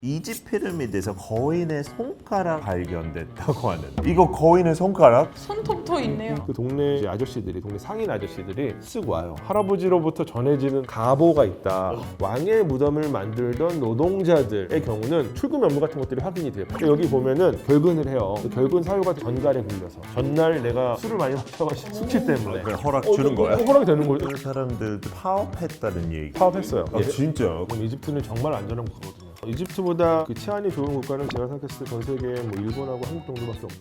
이집트 피라미드에서 거인의 손가락 발견됐다고 하는. 이거 거인의 손가락? 손톱도 있네요. 그 동네 아저씨들이, 동네 상인 아저씨들이 쓰고 와요. 할아버지로부터 전해지는 가보가 있다. 왕의 무덤을 만들던 노동자들의 경우는 출금 업무 같은 것들이 확인이 돼요. 여기 보면은 결근을 해요. 그 결근 사유가 전갈에 굴려서 전날 내가 술을 많이 마셔가지고 숙취 때문에 그냥 허락 주는 거야? 허락이 되는 거예요. 그 사람들도 파업했다는 얘기. 파업했어요. 아, 진짜? 그럼 이집트는 정말 안전한 국가거든요. 이집트보다 그 치안이 좋은 국가는 제가 생각했을 때 전 세계에 뭐 일본하고 한국 정도밖에 없는.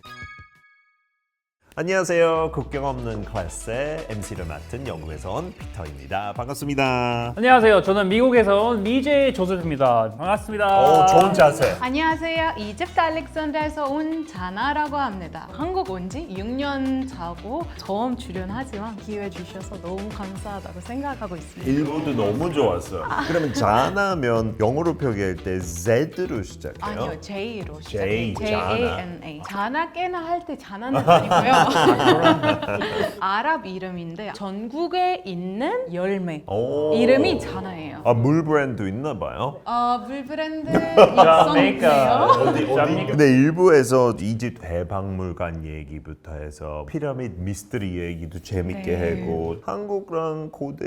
안녕하세요. 국경 없는 클래스의 MC를 맡은 영국에서 온 피터입니다. 반갑습니다. 안녕하세요. 저는 미국에서 온 미제 조셉입니다. 반갑습니다. 좋은 자세. 안녕하세요. 이집트 알렉산드라에서 온 자나라고 합니다. 한국 온 지 6년 차고 처음 출연하지만 기회 주셔서 너무 감사하다고 생각하고 있습니다. 일부도 너무 좋았어요. 그러면 자나면 영어로 표기할 때 Z로 시작해요? 아니요, J로 J, 시작해요. 자나. J-A-N-A. 자나 깨나 할 때 자나는 아니고요. 아랍 이름인데 전국에 있는 열매 오. 이름이 자나예요. 아, 물 브랜드 있나 봐요? 물 브랜드 자메이카. 있었네요. 근데 일부에서 이집트 대박물관 얘기부터 해서 피라미드 미스터리 얘기도 재밌게 네. 하고 한국랑 고대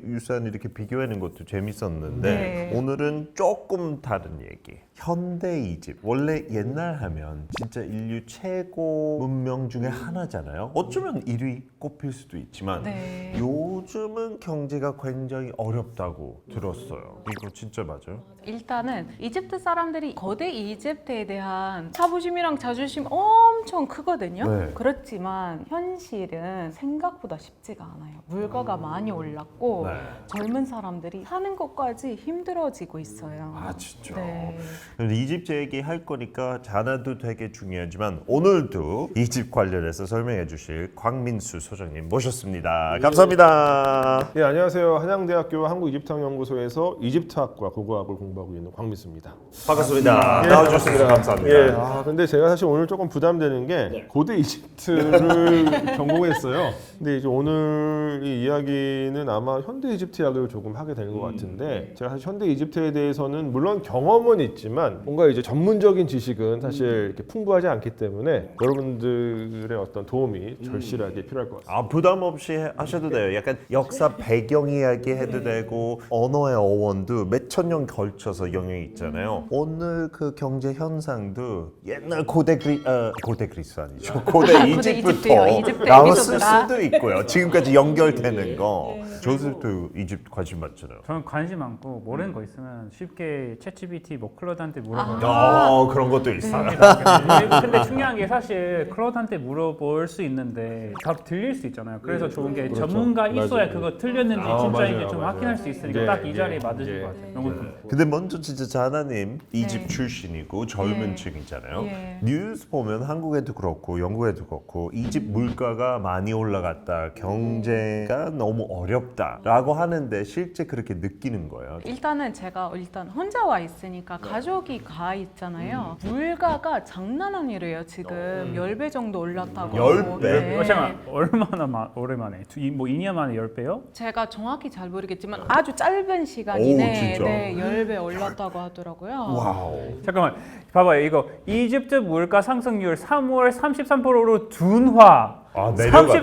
유산 이렇게 비교하는 것도 재밌었는데 네. 오늘은 조금 다른 얘기. 현대 이집트. 원래 옛날 하면 진짜 인류 최고 문명 중에 하나잖아요. 어쩌면 1위 꼽힐 수도 있지만 네. 요즘은 경제가 굉장히 어렵다고 들었어요. 이거 진짜 맞아요? 일단은 이집트 사람들이 거대 이집트에 대한 자부심이랑 자존심 엄청 크거든요. 네. 그렇지만 현실은 생각보다 쉽지가 않아요. 물가가 많이 올랐고 네. 젊은 사람들이 사는 것까지 힘들어지고 있어요. 아, 진짜? 네. 이집트 얘기 할 거니까 자나도 되게 중요하지만 오늘도 이집트 관련해서 설명해 주실 광민수 소장님 모셨습니다. 감사합니다. 네, 안녕하세요. 한양대학교 한국-이집트학연구소에서 이집트학과 고고학을 공부하고 있는 광민수입니다. 반갑습니다. 나와주셔서 감사합니다. 예. 근데 제가 사실 오늘 조금 부담되는 게 고대 이집트를 전공했어요. 근데 이제 오늘 이 이야기는 아마 현대 이집트 이야기를 조금 하게 되는 것 같은데 제가 사실 현대 이집트에 대해서는 물론 경험은 있지만 뭔가 이제 전문적인 지식은 사실 이렇게 풍부하지 않기 때문에 여러분들의 어떤 도움이 절실하게 필요할 것 같습니다. 아, 부담 없이 하셔도 돼요. 약간 역사 배경 이야기 해도 되고 언어의 어원도 몇천 년 걸쳐서 영향이 있잖아요. 오늘 그 경제 현상도 옛날 고대 그리스 아니죠. 고대 이집트요. 이집트 이집트부터 나왔을 에피소드라. 수도 있고요. 지금까지 연결되는 거. 조셉도 이집트 관심 많잖아요. 저는 관심 많고 모르는 거 있으면 쉽게 챗GPT 뭐 클로드한테 물어보는 그런 것도 있어요. 근데 중요한 게 사실 클로드한테 물어볼 수 있는데 답 들릴 수 있잖아요. 그래서 좋은 게 그렇죠. 전문가 있어야 맞아요. 그거 틀렸는지 맞아요. 진짜인지 좀 맞아요. 확인할 수 있으니까 네, 딱 이 자리에 네, 맞으실 네, 것 같아요. 너무 근데 먼저 진짜 자나님 이집트 네. 출신이고 젊은 네. 층이잖아요. 예. 뉴스 보면 한국에도 그렇고 영국에도 그렇고 이집트 물가가 많이 올라갔다, 경제가 너무 어렵다라고 하는데 실제 그렇게 느끼는 거예요. 일단은 제가 혼자 와 있으니까 가족이 가 있잖아요. 물가가 장난 아니래요. 지금 10배 정도 올랐다고. 10배? 네. 잠깐 얼마나 오랜만에? 뭐 2년 만에 10배요? 제가 정확히 잘 모르겠지만 아주 짧은 시간 오, 이내에 진짜? 네, 10배 올랐다고 하더라고요. 와우. 잠깐만 봐봐요. 이거 이집트 물가 상승률 3월 33%로 둔화. 아, 내려갔다고?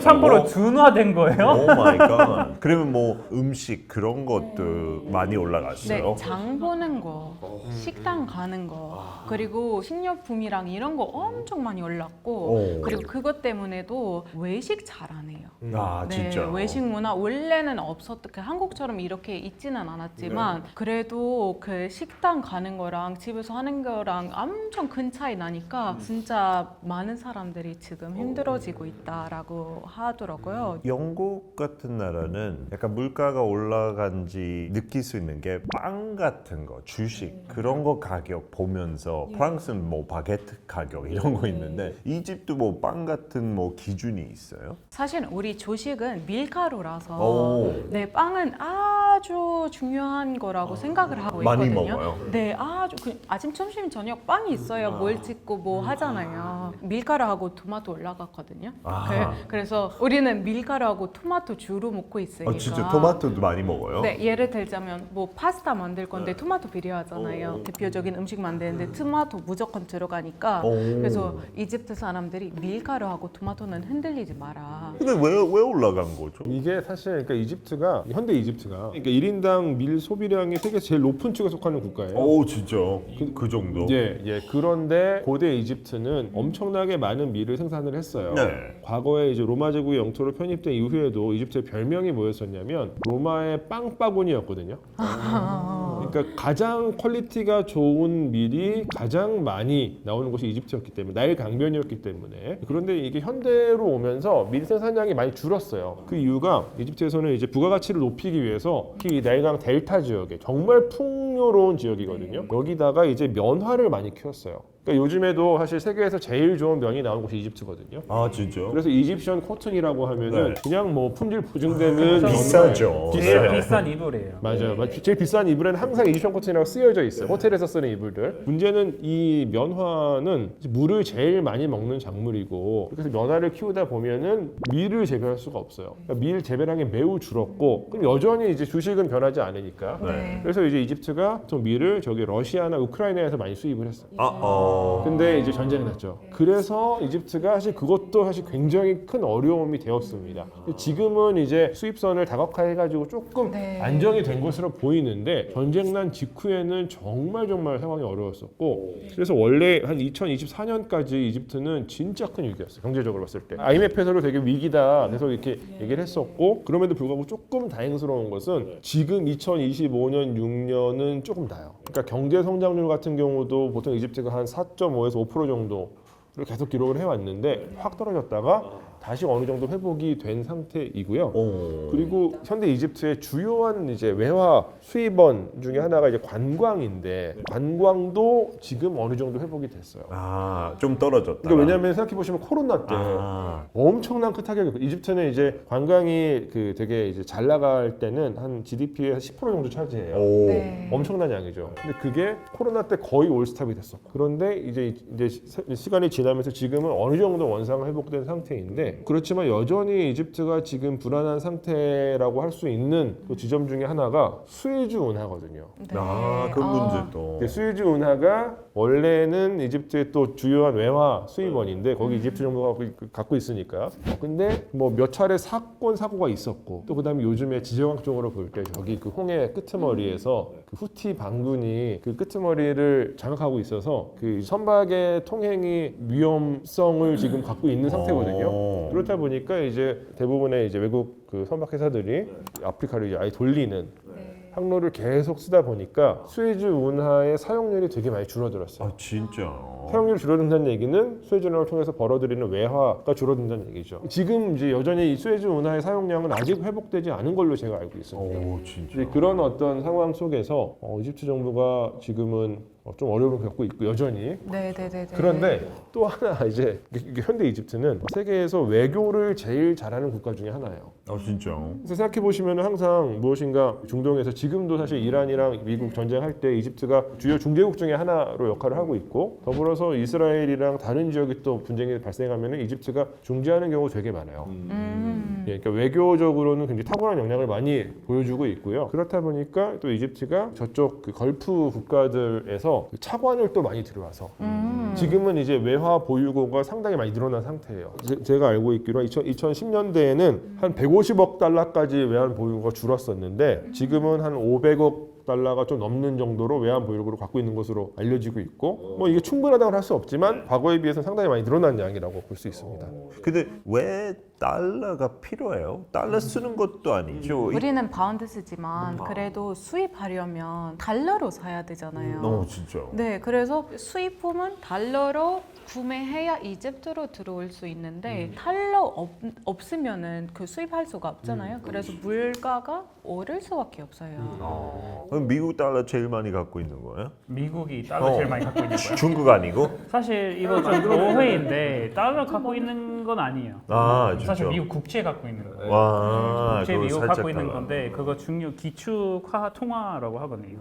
33% 둔화된 거예요? 오 마이 갓. 그러면 뭐 음식 그런 것도 많이 올라갔어요? 네, 장 보는 거, 식당 가는 거, 그리고 식료품이랑 이런 거 엄청 많이 올랐고, 오. 그리고 그것 때문에도 외식 잘 안 해요. 아, 진짜. 네, 외식 문화 원래는 없었던 그 한국처럼 이렇게 있지는 않았지만 그래도 그 식당 가는 거랑 집에서 하는 거랑 엄청 큰 차이 나니까 진짜 많은 사람들이 지금 힘들어지고 있다라고 하더라고요. 영국 같은 나라는 약간 물가가 올라간지 느낄 수 있는 게 빵 같은 거, 주식 그런 거 가격 보면서 프랑스는 뭐 바게트 가격 이런 거 있는데 이집트 뭐 빵 같은 뭐 기준이 있어요? 사실 우리 조식은 밀가루라서 오. 네, 빵은 아주 중요한 거라고 생각을 하고 많이 있거든요. 먹어요? 네, 아주 아침, 점심, 저녁 빵이 있어요. 뭘 찍고 뭐 하잖아요. 밀가루하고 토마토 올라갔거든요. 아. 아하. 그래서 우리는 밀가루하고 토마토 주로 먹고 있으니까. 진짜 토마토도 많이 먹어요? 네, 예를 들자면 뭐 파스타 만들 건데 토마토 필요하잖아요. 대표적인 음식 만드는데 토마토 무조건 들어가니까. 그래서 이집트 사람들이 밀가루하고 토마토는 흔들리지 마라. 근데 왜 올라간 거죠? 이게 사실 그러니까 이집트가 현대 이집트가 그러니까 1인당 밀 소비량이 세계 제일 높은 축에 속하는 국가예요. 오 진짜 그 정도? 예. 그런데 고대 이집트는 엄청나게 많은 밀을 생산을 했어요. 네. 과거에 이제 로마 제국의 영토로 편입된 이후에도 이집트의 별명이 뭐였었냐면 로마의 빵바구니였거든요. 그러니까 가장 퀄리티가 좋은 밀이 가장 많이 나오는 곳이 이집트였기 때문에 나일 강변이었기 때문에 그런데 이게 현대로 오면서 밀 생산량이 많이 줄었어요. 그 이유가 이집트에서는 이제 부가가치를 높이기 위해서 특히 이 나일강 델타 지역에 정말 풍요로운 지역이거든요. 여기다가 이제 면화를 많이 키웠어요. 그러니까 요즘에도 사실 세계에서 제일 좋은 면이 나오는 곳이 이집트거든요. 아 진짜? 그래서 이집션 코튼이라고 하면은 네. 그냥 뭐 품질 보증되는 비싸죠. 비싸요. 비싼 이불이에요. 맞아요. 제일 비싼 이불에는 항상 이집션 코튼이라고 쓰여져 있어요. 호텔에서 쓰는 이불들. 문제는 이 면화는 물을 제일 많이 먹는 작물이고 그래서 면화를 키우다 보면은 밀을 재배할 수가 없어요. 그러니까 밀 재배량이 매우 줄었고 그럼 여전히 이제 주식은 변하지 않으니까. 네. 그래서 이제 이집트가 또 밀을 저기 러시아나 우크라이나에서 많이 수입을 했어요. 근데 이제 전쟁이 났죠. 그래서 이집트가 사실 그것도 사실 굉장히 큰 어려움이 되었습니다. 지금은 이제 수입선을 다각화해가지고 조금 네. 안정이 된 것으로 보이는데 전쟁 난 직후에는 정말 상황이 어려웠었고 그래서 원래 한 2024년까지 이집트는 진짜 큰 위기였어요. 경제적으로 봤을 때. IMF에서도 되게 위기다. 그래서 이렇게 얘기를 했었고 그럼에도 불구하고 조금 다행스러운 것은 지금 2025년 6년은 조금 나요. 그러니까 경제 성장률 같은 경우도 보통 이집트가 한 4.5에서 5% 정도를 계속 기록을 해왔는데 확 떨어졌다가 다시 어느 정도 회복이 된 상태이고요. 그리고 현대 이집트의 주요한 이제 외화 수입원 중에 하나가 이제 관광인데 관광도 지금 어느 정도 회복이 됐어요. 좀 떨어졌다. 그러니까 왜냐하면 생각해 보시면 코로나 때 엄청난 큰 타격이 이집트는 이제 관광이 그 되게 이제 잘 나갈 때는 한 GDP의 10% 정도 차지해요. 네. 엄청난 양이죠. 근데 그게 코로나 때 거의 올스탑이 됐어. 그런데 이제 시간이 지나면서 지금은 어느 정도 원상 회복된 상태인데 그렇지만 여전히 이집트가 지금 불안한 상태라고 할 수 있는 그 지점 중에 하나가 수에즈 운하거든요. 네. 그 문제도. 수에즈 운하가 원래는 이집트의 또 주요한 외화 수입원인데 거기 이집트 정부가 갖고 있으니까. 근데 뭐 몇 차례 사고가 있었고 또 그다음에 요즘에 지정학적으로 볼 때 저기 그 홍해 끄트머리에서 그 후티 반군이 그 끄트머리를 장악하고 있어서 그 선박의 통행이 위험성을 지금 갖고 있는 상태거든요. 그렇다 보니까 이제 대부분의 이제 외국 그 선박 회사들이 아프리카를 이제 아예 돌리는 항로를 계속 쓰다 보니까 수에즈 운하의 사용률이 되게 많이 줄어들었어요. 진짜. 사용률이 줄어든다는 얘기는 수에즈 운하를 통해서 벌어들이는 외화가 줄어든다는 얘기죠. 지금 이제 여전히 이 수에즈 운하의 사용량은 아직 회복되지 않은 걸로 제가 알고 있습니다. 진짜. 이제 그런 어떤 상황 속에서 이집트 정부가 지금은 좀 어려움을 겪고 있고 여전히. 네네네. 그런데 또 하나 이제 이게 현대 이집트는 세계에서 외교를 제일 잘하는 국가 중에 하나예요. 진짜. 그래서 생각해 보시면 항상 무엇인가 중동에서 지금도 사실 이란이랑 미국 전쟁할 때 이집트가 주요 중재국 중에 하나로 역할을 하고 있고 더불어서 이스라엘이랑 다른 지역이 또 분쟁이 발생하면 이집트가 중재하는 경우가 되게 많아요. 예, 그러니까 외교적으로는 굉장히 탁월한 역량을 많이 보여주고 있고요. 그렇다 보니까 또 이집트가 저쪽 그 걸프 국가들에서 그 차관을 또 많이 들여와서 지금은 이제 외화 보유고가 상당히 많이 늘어난 상태예요. 제가 알고 있기로 2010년대에는 한 150억 달러까지 외환 보유고가 줄었었는데 지금은 한 500억 달러가 좀 넘는 정도로 외환 보유고를 갖고 있는 것으로 알려지고 있고 뭐 이게 충분하다고 할 수 없지만 과거에 비해서 상당히 많이 늘어난 양이라고 볼 수 있습니다. 근데 왜 달러가 필요해요? 달러 쓰는 것도 아니죠. 우리는 파운드 쓰지만 그래도 수입하려면 달러로 사야 되잖아요. 진짜. 네, 그래서 수입품은 달러로 구매해야 이집트로 들어올 수 있는데 달러 없으면은 그 수입할 수가 없잖아요. 그래서 물가가 오를 수밖에 없어요. 그럼 미국 달러 제일 많이 갖고 있는 거예요? 미국이 달러 제일 많이 갖고 있는 거예요. 중국 아니고? 사실 이거 좀 오해인데 달러 갖고 있는 건 아니에요. 진짜. 사실 그쵸. 미국 국채 갖고 있는 거예요. 와, 국채 그거 미국 살짝 갖고 있는 달라. 건데 그거 기축화 통화라고 하거든요.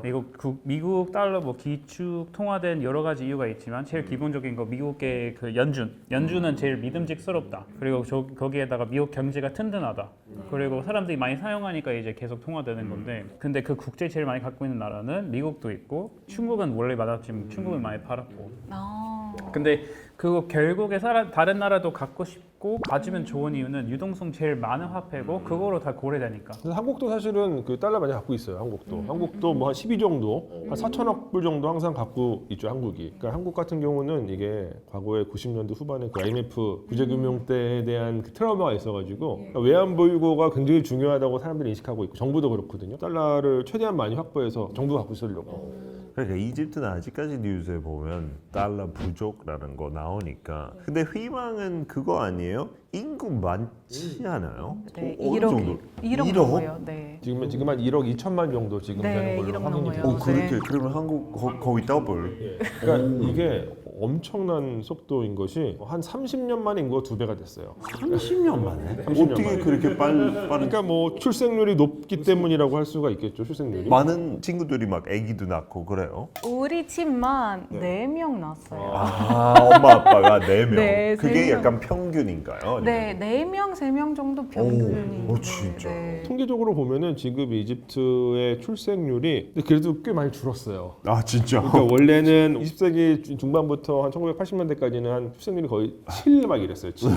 미국 달러 뭐 기축 통화된 여러 가지 이유가 있지만 제일 기본적인 거 미국의 그 연준은 제일 믿음직스럽다. 그리고 거기에다가 미국 경제가 튼튼하다. 그리고 사람들이 많이 사용하니까 이제 계속 통화되는 건데 근데 그 국채 제일 많이 갖고 있는 나라는 미국도 있고 중국은 원래 많았지만 중국은 많이 팔았고 아. 근데 그거 결국에 다른 나라도 갖고 싶고 가지면 좋은 이유는 유동성 제일 많은 화폐고 그거로 다 고려되니까. 그래서 한국도 사실은 그 달러 많이 갖고 있어요. 한국도 뭐 한 12 정도, 한 4천억 불 정도 항상 갖고 있죠. 한국이. 그러니까 한국 같은 경우는 이게 과거에 90년대 후반에 그 IMF 구제금융 때에 대한 그 트라우마가 있어가지고 그러니까 외환 보유고가 굉장히 중요하다고 사람들이 인식하고 있고 정부도 그렇거든요. 달러를 최대한 많이 확보해서 정부가 갖고 있으려고. 그러니까 이집트는 아직까지 뉴스에 보면 달러 부족라는 거 나오니까 근데 희망은 그거 아니에요? 인구 많지 않아요? 네, 어느 1억, 정도? 1억 넘어요. 네. 지금 한 1억 2천만 정도 지금 네, 되는 걸로 1억 확인이 넘어요. 되고 그렇게 네. 그러면 한국 거의 더블. 그러니까 이게 엄청난 속도인 것이 한 30년 만에 인구가 2배가 됐어요. 30년 만에? 30년 어떻게 만에. 그렇게 빠른? 그러니까 뭐 출생률이 높기 때문이라고 할 수가 있겠죠. 출생률이. 많은 친구들이 막 아기도 낳고 그래요. 우리 집만 4명 낳았어요. 아, 엄마 아빠가 4명. 네, 그게 세 명. 약간 평균인가요? 네, 4명, 3명 정도 평균이. 진짜. 네. 통계적으로 보면은 지금 이집트의 출생률이 근데 그래도 꽤 많이 줄었어요. 아, 진짜. 그러니까 원래는 20세기 중반부터 한 1980년대까지는 한 출생률이 거의 7 막 이랬어요. 7.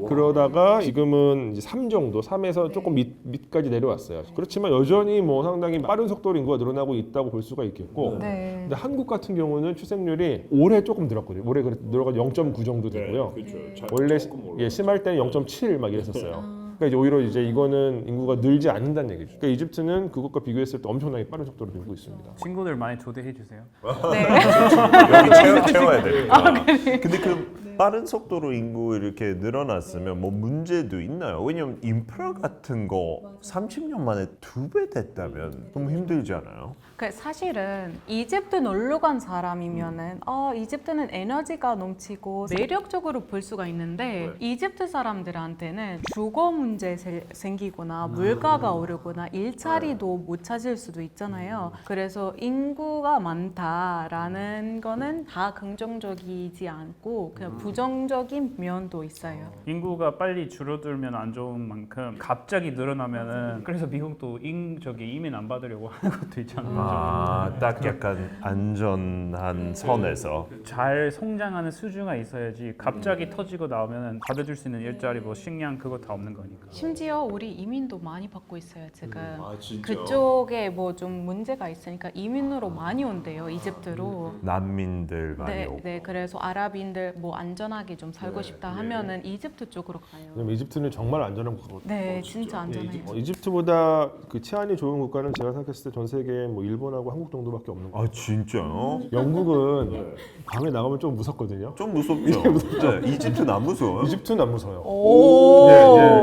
그러다가 지금은 이제 3 정도, 3에서 조금 밑까지 내려왔어요. 그렇지만 여전히 뭐 상당히 빠른 속도로 인구가 늘어나고 있다고 볼 수가 있겠고. 네. 근데 한국 같은 경우는 출생률이 올해 조금 늘었거든요. 올해 늘어가 0.9 정도 되고요. 원래 심할 때는 0.7 막 이랬었어요. 그러니까 이제 오히려 이제 이거는 인구가 늘지 않는다는 얘기죠. 그러니까 이집트는 그것과 비교했을 때 엄청나게 빠른 속도로 늘고 있습니다. 친구들 많이 초대해 주세요. 네. 여기 채워야 되니까. 근데 그 빠른 속도로 인구 이렇게 늘어났으면 뭐 문제도 있나요? 왜냐면 인프라 같은 거 30년 만에 2배 됐다면 너무 힘들지 않아요? 그 사실은 이집트 놀러 간 사람이면은 이집트는 에너지가 넘치고 매력적으로 볼 수가 있는데 이집트 사람들한테는 주거 문제 생기거나 물가가 오르거나 일자리도 못 찾을 수도 있잖아요. 그래서 인구가 많다라는 거는 다 긍정적이지 않고 그냥 부정적인 면도 있어요. 인구가 빨리 줄어들면 안 좋은 만큼 갑자기 늘어나면은 그래서 미국도 이민 안 받으려고 하는 것도 있잖아요. 아, 딱 약간 안전한 선에서. 잘 성장하는 수주가 있어야지 갑자기 터지고 나오면 받아줄 수 있는 일자리 뭐 식량 그거 다 없는 거니까. 심지어 우리 이민도 많이 받고 있어요 지금. 그쪽에 뭐 좀 문제가 있으니까 이민으로 많이 온대요 이집트로. 난민들 많이 네, 오고. 네, 그래서 아랍인들 뭐 안전하게 좀 살고 싶다 하면은 이집트 쪽으로 가요. 왜냐면 이집트는 정말 안전한 국가거든요. 네, 진짜 안전해요. 이집트보다 그 치안이 좋은 국가는 제가 생각했을 때 전 세계에 뭐 일본하고 한국 정도밖에 없는 거예요. 아, 진짜요? 영국은 밤에 나가면 좀 무섭거든요. 좀 무섭죠? 네, 이집트는 안 무서워요? 이집트는 안 무서워요. 오.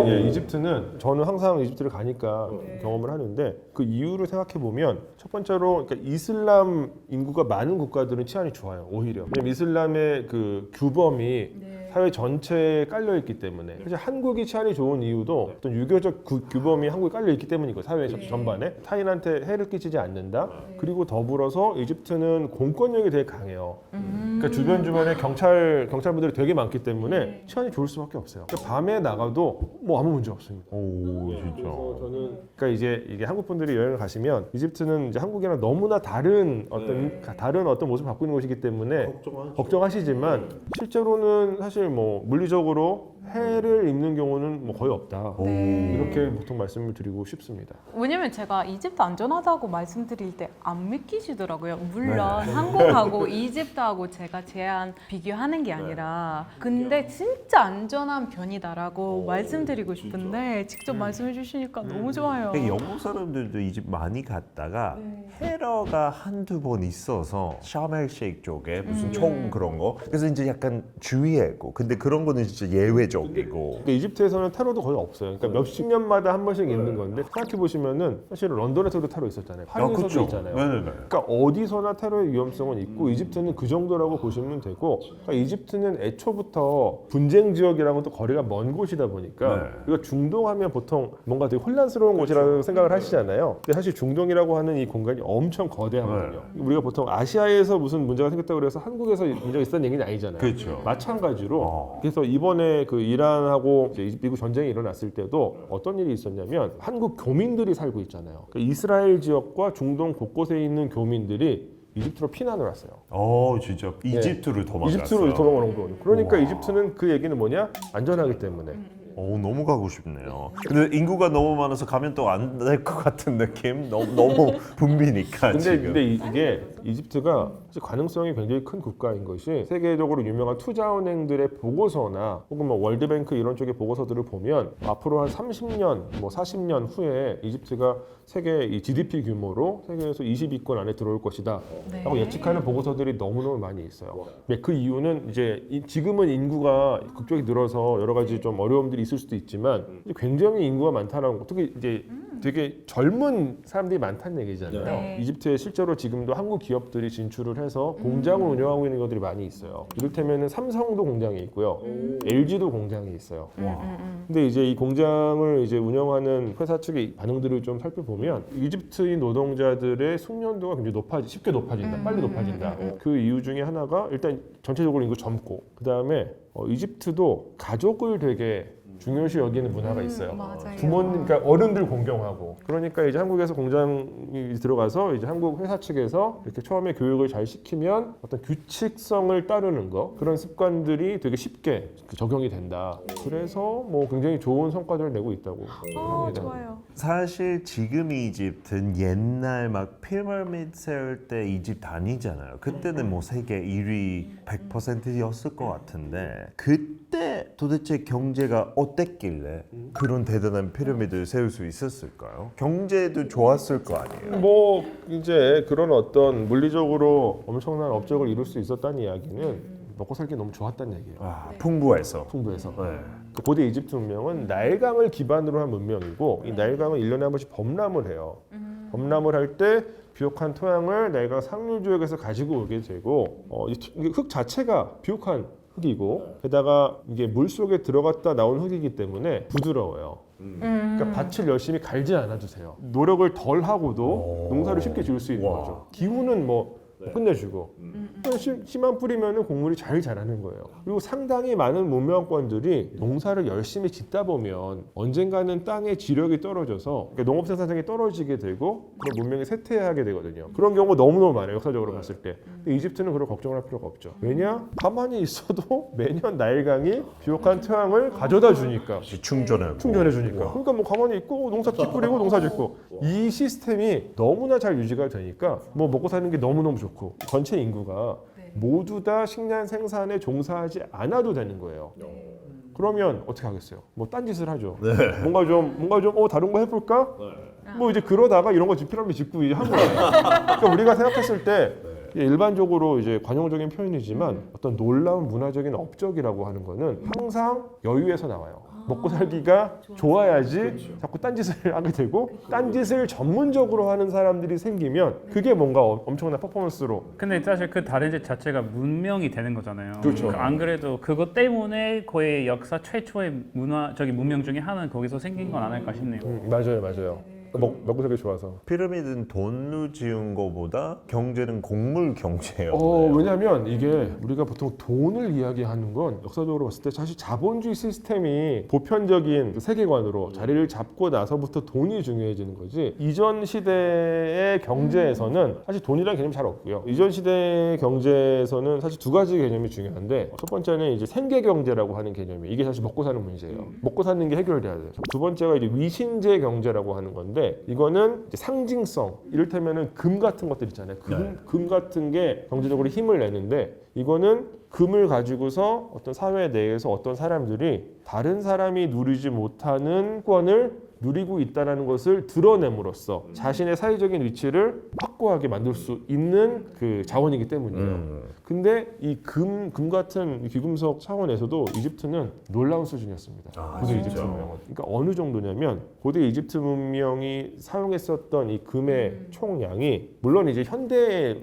예. 이집트는 저는 항상 이집트를 가니까 경험을 하는데 그 이유를 생각해 보면 첫 번째로 그러니까 이슬람 인구가 많은 국가들은 치안이 좋아요. 오히려 왜냐면 이슬람의 그 규범이 사회 전체에 깔려 있기 때문에 사실 한국이 치안이 좋은 이유도 어떤 유교적 규범이 한국에 깔려 있기 때문이고 사회 전반에 타인한테 해를 끼치지 않는다. 그리고 더불어서 이집트는 공권력이 되게 강해요. 그러니까 주변에 경찰분들이 되게 많기 때문에 치안이 좋을 수밖에 없어요. 그러니까 밤에 나가도 뭐 아무 문제 없습니다. 오, 진짜. 그래서 저는 그러니까 이제 이게 한국 분들이 여행을 가시면 이집트는 이제 한국이랑 너무나 다른 어떤 모습을 갖고 있는 곳이기 때문에 걱정하시지만 실제로는 사실 뭐 물리적으로 해를 입는 경우는 뭐 거의 없다. 네. 이렇게 보통 말씀을 드리고 싶습니다. 왜냐면 제가 이집트 안전하다고 말씀드릴 때 안 믿기시더라고요. 물론 한국하고 이집트하고 제가 제한 비교하는 게 아니라 근데 진짜 안전한 편이다라고 말씀드리고 싶은데 직접 말씀해 주시니까 너무 좋아요. 근데 영국 사람들도 이집 많이 갔다가 테러가 한두 번 있어서 샤멜 셰이크 쪽에 무슨 총 그런 거 그래서 이제 약간 주의하고 있고 근데 그런 거는 진짜 예외적이고 그러니까 이집트에서는 테러도 거의 없어요. 그러니까 몇십 년마다 한 번씩 있는 건데 생각해 보시면은 사실은 런던에서도 테러 있었잖아요. 파리에서도 그쵸. 있잖아요. 네네네. 그러니까 어디서나 테러의 위험성은 있고 이집트는 그 정도라고 보시면 되고 그러니까 이집트는 애초부터 분쟁 지역이랑은 또 거리가 먼 곳이다 보니까 네. 우리가 중동하면 보통 뭔가 되게 혼란스러운 곳이라고 생각을 하시잖아요. 근데 사실 중동이라고 하는 이 공간이 엄청 거대하거든요. 우리가 보통 아시아에서 무슨 문제가 생겼다고 그래서 한국에서 문제가 있었다는 얘기는 아니잖아요. 그렇죠. 마찬가지로 그래서 이번에 그 이란하고 이제 미국 전쟁이 일어났을 때도 어떤 일이 있었냐면 한국 교민들이 살고 있잖아요. 그러니까 이스라엘 지역과 중동 곳곳에 있는 교민들이 이집트로 피난을 왔어요. 진짜 이집트로 도망갔어요. 이집트로 도망오는 거예요. 그러니까 우와. 이집트는 그 얘기는 뭐냐? 안전하기 때문에. 너무 가고 싶네요. 근데 인구가 너무 많아서 가면 또 안 될 것 같은 느낌? 너무 붐비니까 지금. 근데 이게 이집트가 사실 가능성이 굉장히 큰 국가인 것이 세계적으로 유명한 투자은행들의 보고서나 혹은 뭐 월드뱅크 이런 쪽의 보고서들을 보면 앞으로 한 30년, 뭐 40년 후에 이집트가 세계 이 GDP 규모로 세계에서 20위권 안에 들어올 것이다 라고 예측하는 보고서들이 너무너무 많이 있어요. 근데 그 이유는 이제 지금은 인구가 급격히 늘어서 여러 가지 좀 어려움들이 있을 수도 있지만 굉장히 인구가 많다는 거, 특히 이제 되게 젊은 사람들이 많다는 얘기잖아요. 네. 이집트에 실제로 지금도 한국 기업들이 진출을 해서 공장을 운영하고 있는 것들이 많이 있어요. 이를테면 삼성도 공장이 있고요, LG도 공장이 있어요. 근데 이제 이 공장을 이제 운영하는 회사 측의 반응들을 좀 살펴보면 이집트인 노동자들의 숙련도가 굉장히 쉽게 높아진다, 빨리 높아진다. 그 이유 중에 하나가 일단 전체적으로 인구 젊고, 그 다음에 이집트도 가족을 되게 중요시 여기는 문화가 있어요. 맞아요. 부모님, 그러니까 어른들 공경하고. 그러니까 이제 한국에서 공장이 들어가서 이제 한국 회사 측에서 이렇게 처음에 교육을 잘 시키면 어떤 규칙성을 따르는 거, 그런 습관들이 되게 쉽게 적용이 된다. 그래서 뭐 굉장히 좋은 성과들을 내고 있다고 합니다. 좋아요. 사실 지금 이집트는 옛날 막 피라미드 세울 때 이집트 아니잖아요. 그때는 뭐 세계 1위 100%였을 것 같은데 그때 도대체 경제가 어땠길래 그런 대단한 피라미드를 세울 수 있었을까요? 경제도 좋았을 거 아니에요. 뭐 이제 그런 어떤 물리적으로 엄청난 업적을 이룰 수 있었다는 이야기는 먹고 살기 너무 좋았다는 얘기예요. 풍부해서. 풍부해서. 네. 그 고대 이집트 문명은 나일강을 기반으로 한 문명이고 이 나일강은 1년에 한 번씩 범람을 해요. 범람을 할 때 비옥한 토양을 나일강 상류 지역에서 가지고 오게 되고 이게 흙 자체가 비옥한 흙이고 게다가 이게 물 속에 들어갔다 나온 흙이기 때문에 부드러워요. 그러니까 밭을 열심히 갈지 않아도 돼요. 노력을 덜 하고도 농사를 쉽게 지을 수 있는 거죠. 기후는 뭐 끝내주고 씨만 뿌리면은 곡물이 잘 자라는 거예요. 그리고 상당히 많은 문명권들이 농사를 열심히 짓다 보면 언젠가는 땅의 지력이 떨어져서 그러니까 농업 생산성이 떨어지게 되고 그런 문명이 쇠퇴하게 되거든요. 그런 경우가 너무너무 많아요, 역사적으로 봤을 때. 근데 이집트는 그런 걱정을 할 필요가 없죠. 왜냐? 가만히 있어도 매년 나일강이 비옥한 토양을 가져다 주니까. 충전해 주니까. 그러니까 뭐 가만히 있고 농사 뿌리고 농사 짓고 이 시스템이 너무나 잘 유지가 되니까 뭐 먹고 사는 게 너무너무 좋고 전체 인구가 모두 다 식량 생산에 종사하지 않아도 되는 거예요. 그러면 어떻게 하겠어요? 뭐 딴짓을 하죠. 뭔가 좀 다른 거 해볼까? 뭐 이제 그러다가 이런 거 피라미드 짓고 이제 한 거예요. 그러니까 우리가 생각했을 때 일반적으로 이제 관용적인 표현이지만 어떤 놀라운 문화적인 업적이라고 하는 거는 항상 여유에서 나와요. 먹고 살기가 좋아야지 자꾸 딴짓을 하게 되고 딴짓을 전문적으로 하는 사람들이 생기면 그게 뭔가 엄청난 퍼포먼스로. 근데 사실 그 다른 집 자체가 문명이 되는 거잖아요. 그렇죠. 안 그래도 그것 때문에 거의 역사 최초의 문화적인 문명 중에 하나는 거기서 생긴 건 아닐까 싶네요. 맞아요. 먹고 살기 좋아서. 피라미드는 돈으로 지은 거보다 경제는 곡물 경제예요. 왜냐하면 이게 우리가 보통 돈을 이야기하는 건 역사적으로 봤을 때 사실 자본주의 시스템이 보편적인 세계관으로 자리를 잡고 나서부터 돈이 중요해지는 거지 이전 시대의 경제에서는 사실 돈이라는 개념이 잘 없고요. 이전 시대의 경제에서는 사실 두 가지 개념이 중요한데 첫 번째는 이제 생계 경제라고 하는 개념이 이게 사실 먹고 사는 문제예요. 먹고 사는 게 해결돼야 돼요. 두 번째가 이제 위신제 경제라고 하는 건데 이거는 이제 상징성, 이를테면은 금 같은 것들 있잖아요. 금 같은 게 경제적으로 힘을 내는데 이거는 금을 가지고서 어떤 사회 내에서 어떤 사람들이 다른 사람이 누리지 못하는 권을 누리고 있다는 것을 드러냄으로써 자신의 사회적인 위치를 확고하게 만들 수 있는 그 자원이기 때문이에요. 근데 이 금 같은 귀금속 차원에서도 이집트는 놀라운 수준이었습니다. 고대 이집트 진짜? 문명은. 그러니까 어느 정도냐면 고대 이집트 문명이 사용했었던 이 금의 총량이 물론 이제 현대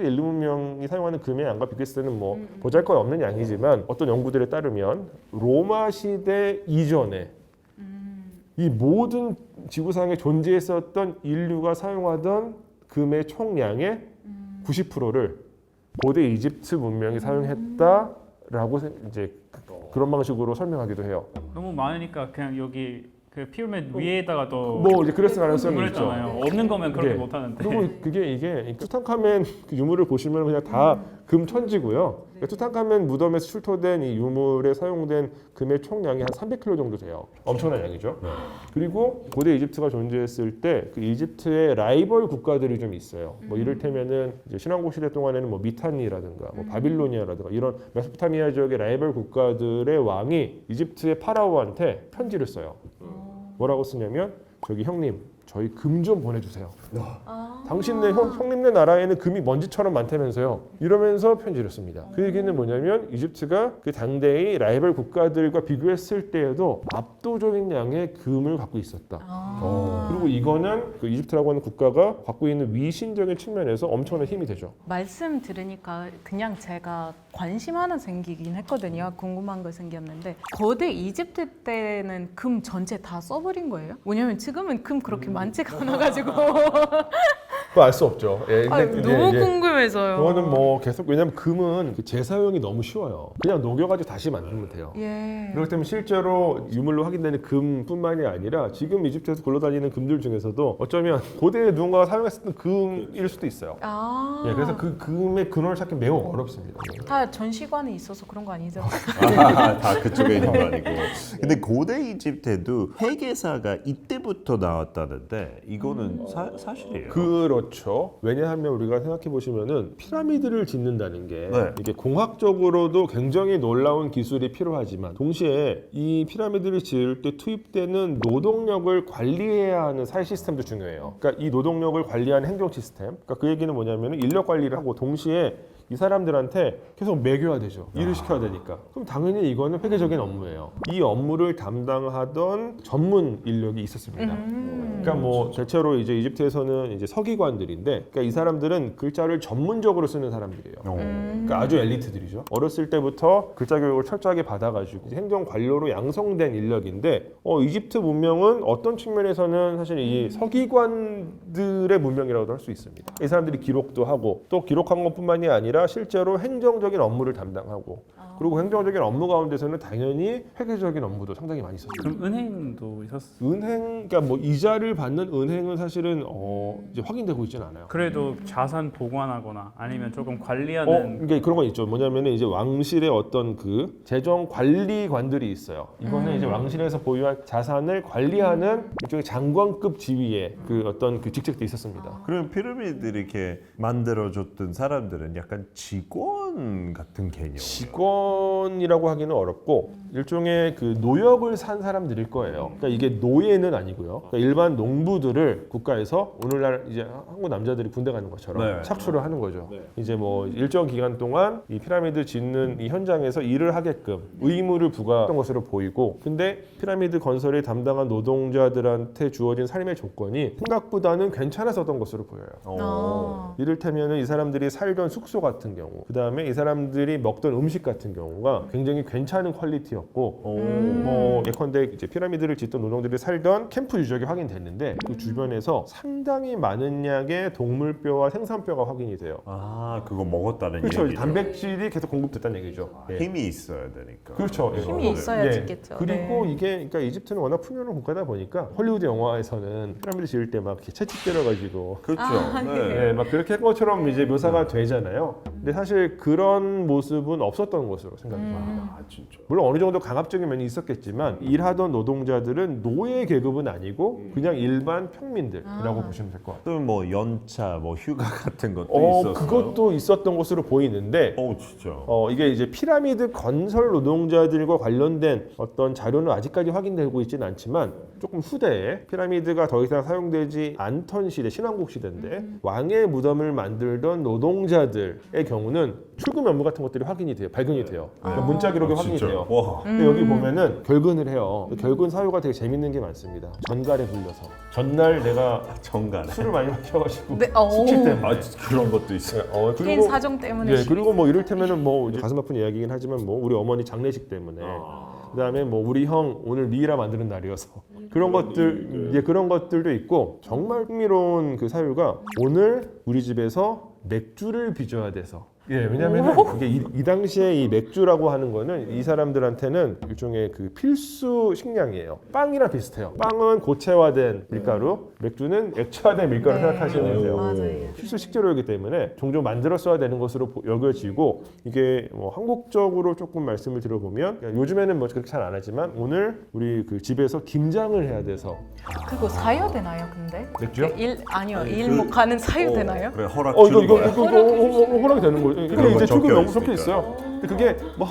인류 문명이 사용하는 금의 양과 비교했을 때는 뭐 보잘것없는 양이지만 어떤 연구들에 따르면 로마 시대 이전에 이 모든 지구상에 존재했었던 인류가 사용하던 금의 총량의 90%를 고대 이집트 문명이 사용했다라고 이제 그런 방식으로 설명하기도 해요. 너무 많으니까 그냥 여기 그 피라미드 위에다가 또 뭐 이제 그랬을 가능성이 있죠. 그랬잖아요. 없는 거면 그렇게 네. 못 하는데. 그리고 이게 투탕카멘 그 유물을 보시면 그냥 다 금천지고요. 그러니까 투탕카멘 무덤에서 출토된 이 유물에 사용된 금의 총량이 한 300kg 정도 돼요. 엄청난 양이죠. 그리고 고대 이집트가 존재했을 때 그 이집트의 라이벌 국가들이 좀 있어요. 뭐 이를테면은 이제 신왕국 시대 동안에는 뭐 미탄니라든가 뭐 바빌로니아라든가 이런 메소포타미아 지역의 라이벌 국가들의 왕이 이집트의 파라오한테 편지를 써요. 뭐라고 쓰냐면 저기 형님 저희 금 좀 보내주세요. 당신네 형님네 나라에는 금이 먼지처럼 많다면서요. 이러면서 편지를 씁니다. 그 얘기는 뭐냐면 이집트가 그 당대의 라이벌 국가들과 비교했을 때에도 압도적인 양의 금을 갖고 있었다. 그리고 이거는 그 이집트라고 하는 국가가 갖고 있는 위신적인 측면에서 엄청난 힘이 되죠. 말씀 들으니까 그냥 제가 관심 하나 생기긴 했거든요. 궁금한 거 생겼는데 고대 이집트 때는 금 전체 다 써버린 거예요? 왜냐면 지금은 금 그렇게 많지가 않아가지고 그거 알 수 없죠. 예, 아, 근데 너무 이제 궁금해서요. 그거는 뭐 계속 왜냐면 금은 그 재사용이 너무 쉬워요. 그냥 녹여가지고 다시 만들면 돼요. 예. 그렇기 때문에 실제로 유물로 확인되는 금뿐만이 아니라 지금 이집트에서 굴러다니는 금들 중에서도 어쩌면 고대에 누군가가 사용했었던 금일 수도 있어요. 아. 예, 그래서 그 금의 근원을 찾기 매우 어렵습니다. 다 전시관에 있어서 그런 거 아니죠? 다 그쪽에 있는 거 아니고. 근데 고대 이집트에도 회계사가 이때부터 나왔다는데 이거는 사실이에요. 그렇죠. 왜냐하면 우리가 생각해 보시면은 피라미드를 짓는다는 게 네. 이게 공학적으로도 굉장히 놀라운 기술이 필요하지만 동시에 이 피라미드를 지을 때 투입되는 노동력을 관리해야 하는 사회 시스템도 중요해요. 그러니까 이 노동력을 관리하는 행정 시스템. 그러니까 그 얘기는 뭐냐면은 인력 관리를 하고 동시에 이 사람들한테 계속 매겨야 되죠. 일을 시켜야 되니까. 그럼 당연히 이거는 회계적인 업무예요. 이 업무를 담당하던 전문 인력이 있었습니다. 그러니까 뭐 대체로 이제 이집트에서는 이제 서기관들인데, 그러니까 이 사람들은 글자를 전문적으로 쓰는 사람들이에요. 그러니까 아주 엘리트들이죠. 어렸을 때부터 글자 교육을 철저하게 받아가지고 행정 관료로 양성된 인력인데, 이집트 문명은 어떤 측면에서는 사실 이 서기관들의 문명이라고도 할 수 있습니다. 이 사람들이 기록도 하고 또 기록한 것뿐만이 아니라 실제로 행정적인 업무를 담당하고, 그리고 행정적인 업무 가운데서는 당연히 회계적인 업무도 상당히 많이 있었어요. 그럼 은행도 있었어. 은행, 그러니까 뭐 이자를 받는 은행은 사실은 이제 확인되고 있지는 않아요. 그래도 자산 보관하거나 아니면 조금 관리하는 그러니까 그런 건 있죠. 뭐냐면은 이제 왕실의 어떤 그 재정 관리관들이 있어요. 이거는 이제 왕실에서 보유한 자산을 관리하는 일종의 장관급 지위의 그 어떤 그 직책도 있었습니다. 그럼 피라미드 이렇게 만들어줬던 사람들은 약간 직원 같은 개념. 직원이라고 하기는 어렵고 일종의 그 노역을 산 사람들일 거예요. 그러니까 이게 노예는 아니고요. 그러니까 일반 농부들을 국가에서 오늘날 이제 한국 남자들이 군대 가는 것처럼 네. 착출을 하는 거죠. 이제 뭐 일정 기간 동안 이 피라미드 짓는 이 현장에서 일을 하게끔 의무를 부과했던 것으로 보이고, 근데 피라미드 건설에 담당한 노동자들한테 주어진 삶의 조건이 생각보다는 괜찮았었던 것으로 보여요. 이를테면은 이 사람들이 살던 숙소 같은 경우, 그 다음에 이 사람들이 먹던 음식 같은 경우가 굉장히 괜찮은 퀄리티였고, 뭐 예컨대 이제 피라미드를 짓던 노동들이 살던 캠프 유적이 확인됐는데 그 주변에서 상당히 많은 양의 동물뼈와 생선뼈가 확인이 돼요. 아, 그거 먹었다는 그렇죠. 얘기죠. 단백질이 계속 공급됐다는 얘기죠. 예. 힘이 있어야 되니까. 그렇죠. 예. 힘이 있어야 예. 짓겠죠. 그리고 네. 이게 그러니까 이집트는 워낙 풍요로운 국가다 보니까 헐리우드 영화에서는 피라미드 지을 때 막 이렇게 채찍 때려가지고 그렇죠. 아, 네. 막 그렇게 한 것처럼 이제 묘사가 되잖아요. 근데 사실 그런 그런 모습은 없었던 것으로 생각합니다. 아 진짜. 물론 어느 정도 강압적인 면이 있었겠지만 일하던 노동자들은 노예 계급은 아니고 그냥 일반 평민들이라고 보시면 될 것 같아요. 또 뭐 연차, 뭐 휴가 같은 것도 있었어요. 그것도 있었던 것으로 보이는데 진짜. 이게 이제 피라미드 건설 노동자들과 관련된 어떤 자료는 아직까지 확인되고 있지는 않지만 조금 후대에 피라미드가 더 이상 사용되지 않던 시대, 신왕국 시대인데 왕의 무덤을 만들던 노동자들의 경우는 출금 연무 같은 것들이 확인이 돼요, 발견이 돼요. 그러니까 문자 기록이 확인이 진짜. 돼요. 와. 근데 여기 보면은 결근을 해요. 결근 사유가 되게 재밌는 게 많습니다. 전갈에 불려서 전날 내가 정갈에. 술을 많이 마셔가지고 네, 숙취 때문에. 아 그런 것도 있어요. 개인 사정 때문에 예, 그리고 뭐 이를테면은 뭐 이제 가슴 아픈 이야기긴 하지만 뭐 우리 어머니 장례식 때문에 그다음에 뭐 우리 형 오늘 미이라 만드는 날이어서 그런 것들 예, 그런 것들도 있고 정말 흥미로운 그 사유가 오늘 우리 집에서 맥주를 빚어야 돼서 예, 왜냐하면 이게 이 당시에 이 맥주라고 하는 거는 이 사람들한테는 일종의 그 필수 식량이에요. 빵이랑 비슷해요. 빵은 고체화된 밀가루, 맥주는 액체화된 밀가루 네. 생각하시면 돼요. 맞아요. 필수 식재료이기 때문에 종종 만들어 써야 되는 것으로 여겨지고 이게 뭐 한국적으로 조금 말씀을 드려보면 요즘에는 뭐 그렇게 잘 안 하지만 오늘 우리 그 집에서 김장을 해야 돼서 그거 사야 되나요, 근데? 맥주요? 아니요, 아니, 일목 가는 사유 되나요? 그래 허락 이거 주는 이거 거야. 이거 허락이 되는 거예요. 이게 그런 이제 건 출금 적혀 연구 적혀 있으니까. 있어요. 근데 그게 뭐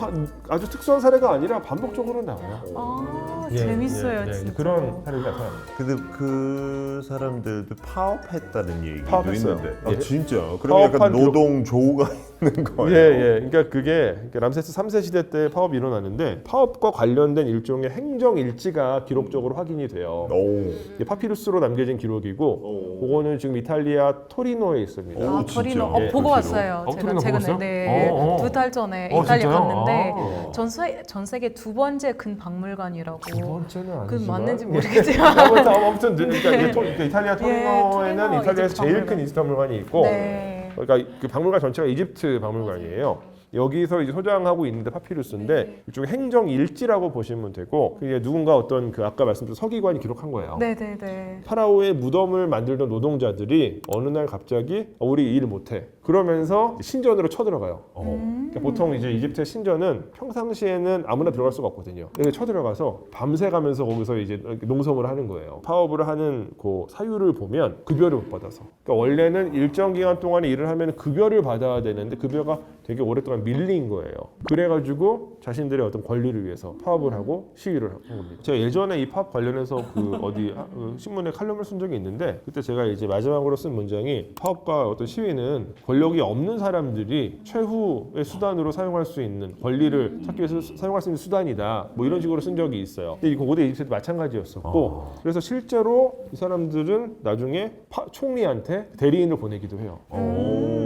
아주 특수한 사례가 아니라 반복적으로 나와요. 아, 예, 재밌어요, 예, 진짜. 그런 사례가 나타납니다. 근데 그 사람들도 파업했다는 얘기도 파업했어요. 있는데. 예. 진짜. 그럼 약간 파업한 노동 조우가 있는 거예요. 예, 예. 그러니까 그게 람세스 3세 시대 때 파업이 일어나는데 파업과 관련된 일종의 행정 일지가 기록적으로 확인이 돼요. 오. 이게 파피루스로 남겨진 기록이고 그거는 지금 이탈리아 토리노에 있습니다. 오, 아, 진짜? 토리노 예, 보고 토리노. 왔어요. 제가 토리노 최근에 보고 네, 왔어요? 2달 전에 어, 이탈리아 진짜요? 갔는데 아. 전 세계 두 번째 큰 박물관이라고. 두 번째는 아니지만 그 맞는지 모르겠지만. 아무튼 그러니까 이탈리아 토리노에는 토리노 이탈리아에서 이집트 제일 큰 박물관. 이집트 박물관이 있고 네. 그러니까 그 박물관 전체가 이집트 박물관이에요. 여기서 이제 소장하고 있는데 파피루스인데 일종의 행정 일지라고 보시면 되고 그게 누군가 어떤 그 아까 말씀드린 서기관이 기록한 거예요. 네, 네, 네. 파라오의 무덤을 만들던 노동자들이 어느 날 갑자기 우리 일 못해 그러면서 신전으로 쳐들어가요. 그러니까 보통 이제 이집트의 신전은 평상시에는 아무나 들어갈 수가 없거든요. 여기 쳐들어가서 밤새 가면서 거기서 이제 농성을 하는 거예요. 파업을 하는 그 사유를 보면 급여를 못 받아서. 그러니까 원래는 일정 기간 동안에 일을 하면 급여를 받아야 되는데 급여가 되게 오랫동안 밀린 거예요. 그래가지고 자신들의 어떤 권리를 위해서 파업을 하고 시위를 한 겁니다. 제가 예전에 이 파업 관련해서 그 어디 신문에 칼럼을 쓴 적이 있는데 그때 제가 이제 마지막으로 쓴 문장이 파업과 어떤 시위는 권력이 없는 사람들이 최후의 수단으로 사용할 수 있는 권리를 찾기 위해서 사용할 수 있는 수단이다. 뭐 이런 식으로 쓴 적이 있어요. 근데 이거 고대 이집트도 마찬가지였었고 그래서 실제로 이 사람들은 나중에 총리한테 대리인을 보내기도 해요.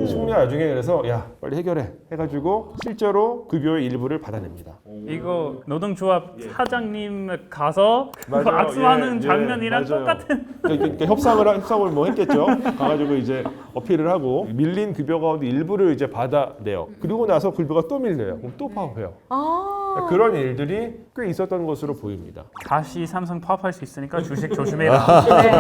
총리가 나중에 그래서 야 빨리 해결해 해가지고 실제로 급여의 일부를 받아냅니다. 이거 노동조합 사장님 가서 그거 맞아요. 악수하는 예, 장면이랑 맞아요. 똑같은. 그러니까 협상을 뭐 했겠죠. 가가지고 이제 어필을 하고 밀린 급여 가운데 일부를 이제 받아내요. 그리고 나서 급여가 또 밀려요. 그럼 또 파업해요. 아, 그런 일들이 꽤 있었던 것으로 보입니다. 다시 삼성 파업할 수 있으니까 주식 조심해라. 네.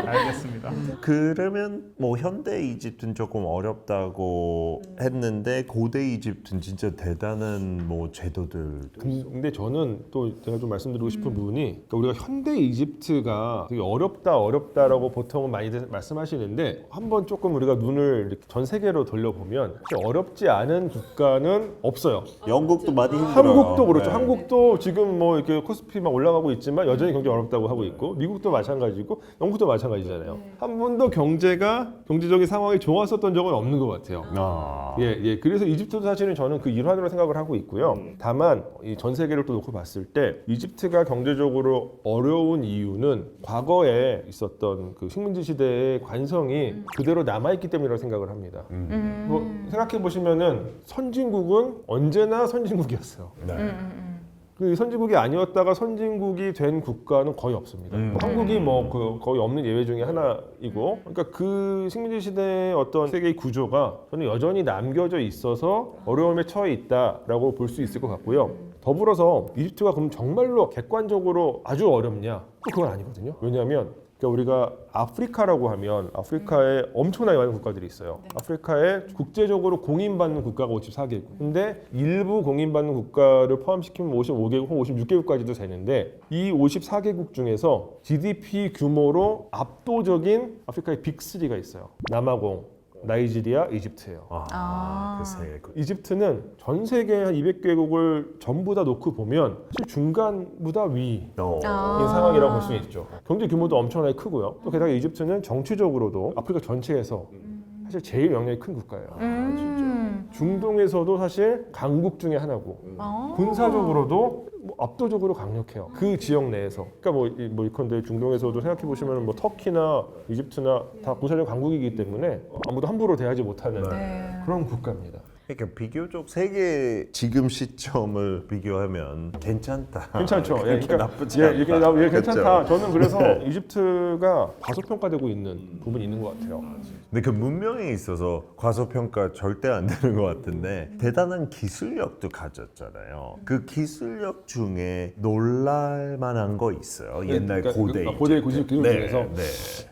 알겠습니다. 그러면 뭐 현대 이집트는 조금 어렵다고 했는데 고대 이집트는 진짜 대단한 뭐 제도들. 근데 저는 또 제가 좀 말씀드리고 싶은 부분이 그러니까 우리가 현대 이집트가 되게 어렵다라고 보통은 많이들 말씀하시는데 한번 조금 우리가 눈을 이렇게 전 세계로 돌려보면 사실 어렵지 않은 국가는 없어요. 영국도 많이 힘들어요. 한국도 그렇죠. 네. 한국도 지금 뭐 이렇게 코스피 막 올라가고 있지만 여전히 경제 어렵다고 하고 있고 미국도 마찬가지고 영국도 마찬가지잖아요. 한 번도 경제적인 상황이 좋았었던 적은 없는 것 같아요. 아. 예. 그래서 이집트도 사실은 저는 그 일환으로 생각을 하고 있고요. 다만 이 전 세계를 또 놓고 봤을 때 이집트가 경제적으로 어려운 이유는 과거에 있었던 그 식민지 시대의 관성이 그대로 남아있기 때문이라고 생각을 합니다. 뭐 생각해 보시면은 선진국은 언제나 선진국이었어요. 네. 그 선진국이 아니었다가 선진국이 된 국가는 거의 없습니다. 한국이 뭐 그 거의 없는 예외 중에 하나이고, 그러니까 그 식민지 시대의 어떤 세계의 구조가 저는 여전히 남겨져 있어서 어려움에 처해 있다라고 볼 수 있을 것 같고요. 더불어서 이집트가 그럼 정말로 객관적으로 아주 어렵냐? 또 그건 아니거든요. 왜냐하면 그러니까 우리가 아프리카라고 하면 아프리카에 엄청나게 많은 국가들이 있어요. 아프리카에 국제적으로 공인받는 국가가 54개국. 근데 일부 공인받는 국가를 포함시키면 55개국 혹은 56개국까지도 되는데 이 54개국 중에서 GDP 규모로 압도적인 아프리카의 빅3가 있어요. 남아공, 나이지리아, 이집트예요. 그 세. 이집트는 전 세계 한 200개국을 전부 다 놓고 보면 사실 중간보다 위인 상황이라고 볼 수 있죠. 경제 규모도 엄청나게 크고요. 또 게다가 이집트는 정치적으로도 아프리카 전체에서 사실 제일 영향이 큰 국가예요. 중동에서도 사실 강국 중에 하나고 군사적으로도 뭐 압도적으로 강력해요. 그 지역 내에서. 그러니까 뭐 이컨대 중동에서도 생각해 보시면 뭐 터키나 이집트나 다 군사적 강국이기 때문에 아무도 함부로 대하지 못하는 그런 국가입니다. 그러니까 비교적 세계 지금 시점을 비교하면 괜찮다. 괜찮죠. 예, 그렇게 그러니까 나쁘지 않다. 이게 괜찮다. 그렇죠? 저는 그래서 이집트가 과소평가되고 있는 부분이 있는 것 같아요. 근데 그 문명에 있어서 과소평가 절대 안 되는 것 같은데 대단한 기술력도 가졌잖아요. 그 기술력 중에 놀랄 만한 거 있어요. 옛날 그러니까 고대 고대 기술 중에서 네.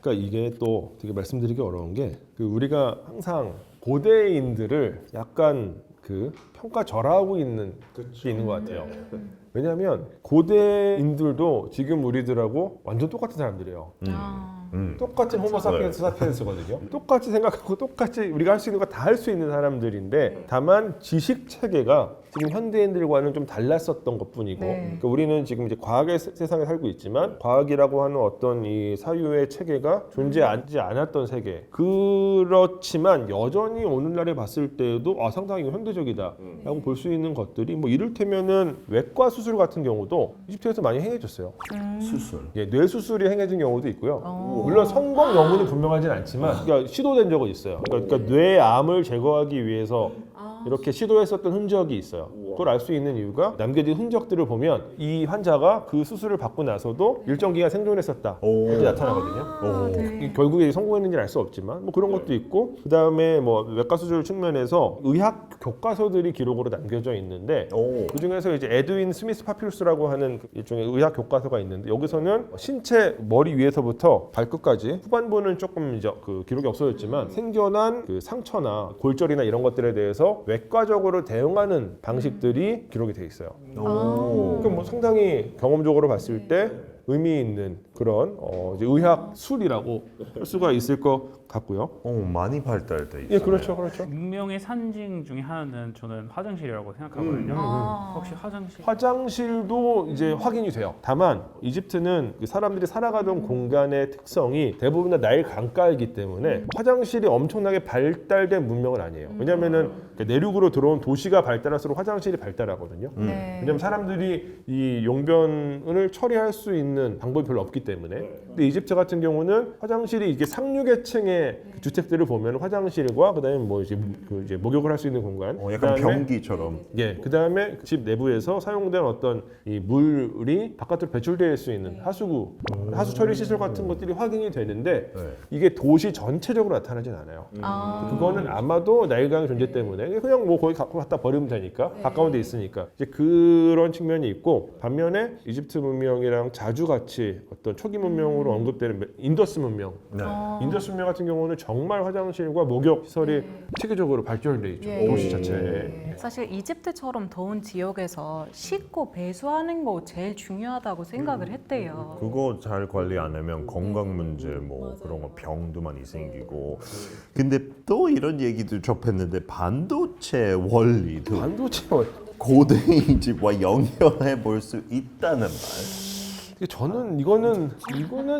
그러니까 이게 또 되게 말씀드리기 어려운 게 그 우리가 항상 고대인들을 약간 그 평가절하하고 있는 게 있는 것 같아요. 왜냐하면 고대인들도 지금 우리들하고 완전 똑같은 사람들이에요. 똑같은 호모 사피엔스 사피엔스거든요. 똑같이 생각하고 똑같이 우리가 할 수 있는 거 다 할 수 있는 사람들인데 다만 지식 체계가 지금 현대인들과는 좀 달랐었던 것뿐이고 그러니까 우리는 지금 이제 과학의 세상에 살고 있지만 과학이라고 하는 어떤 이 사유의 체계가 존재하지 않았던 세계 그렇지만 여전히 오늘날에 봤을 때도 상당히 현대적이다라고 볼 수 있는 것들이 뭐 이를테면은 외과 수술 같은 경우도 이집트에서 많이 행해졌어요. 수술. 예, 뇌 수술이 행해진 경우도 있고요. 물론 성공 여부는 분명하진 않지만 그러니까 시도된 적은 있어요. 그러니까 뇌암을 제거하기 위해서 이렇게 시도했었던 흔적이 있어요. 그걸 알 수 있는 이유가 남겨진 흔적들을 보면 이 환자가 그 수술을 받고 나서도 일정 기간 생존했었다 이렇게 나타나거든요. 결국에 성공했는지는 알 수 없지만 뭐 그런 것도 있고 그 다음에 뭐 외과 수술 측면에서 의학 교과서들이 기록으로 남겨져 있는데 그 중에서 이제 에드윈 스미스 파피루스라고 하는 일종의 의학 교과서가 있는데 여기서는 신체 머리 위에서부터 발끝까지 후반부는 조금 이제 그 기록이 없어졌지만 생겨난 그 상처나 골절이나 이런 것들에 대해서 외과적으로 대응하는 방식들이 기록이 돼 있어요. 그러니까 뭐 상당히 경험적으로 봤을 때 의미 있는 그런 이제 의학술이라고 할 수가 있을 것 같고요. 많이 발달돼 있어요. 예, 그렇죠, 그렇죠. 문명의 산증 중에 하나는 저는 화장실이라고 생각하거든요. 혹시 화장실? 화장실도 이제 확인이 돼요. 다만 이집트는 그 사람들이 살아가던 공간의 특성이 대부분 다 나일 강가이기 때문에 화장실이 엄청나게 발달된 문명은 아니에요. 왜냐하면은 내륙으로 들어온 도시가 발달할수록 화장실이 발달하거든요. 왜냐하면 사람들이 이 용변을 처리할 수 있는 방법이 별로 없기 때문에. 근데 이집트 같은 경우는 화장실이 이게 상류계층의 주택들을 보면 화장실과 그다음에 뭐 이제 이제 목욕을 할 수 있는 공간, 약간 그다음에 변기처럼. 예, 그다음에 집 내부에서 사용된 어떤 이 물이 바깥으로 배출될 수 있는 하수구, 하수 처리 시설 같은 것들이 확인이 되는데 이게 도시 전체적으로 나타나진 않아요. 그거는 아마도 나일강의 존재 때문에 그냥 뭐 거기 갖다 버리면 되니까 가까운 데 있으니까 이제 그런 측면이 있고 반면에 이집트 문명이랑 자주 같이 어떤 초기 문명으로 언급되는 인더스 문명, 인더스 문명 같은 경우는 정말 화장실과 목욕 시설이 체계적으로 발전돼 있죠. 도시 자체에. 사실 이집트처럼 더운 지역에서 씻고 배수하는 거 제일 중요하다고 생각을 했대요. 그거 잘 관리 안 하면 건강 문제 뭐 그런 거 병도 많이 생기고. 근데 또 이런 얘기도 접했는데 반도체 원리도 반도체 고대 이집트와 연결해 볼 수 있다는 말. 저는 이거는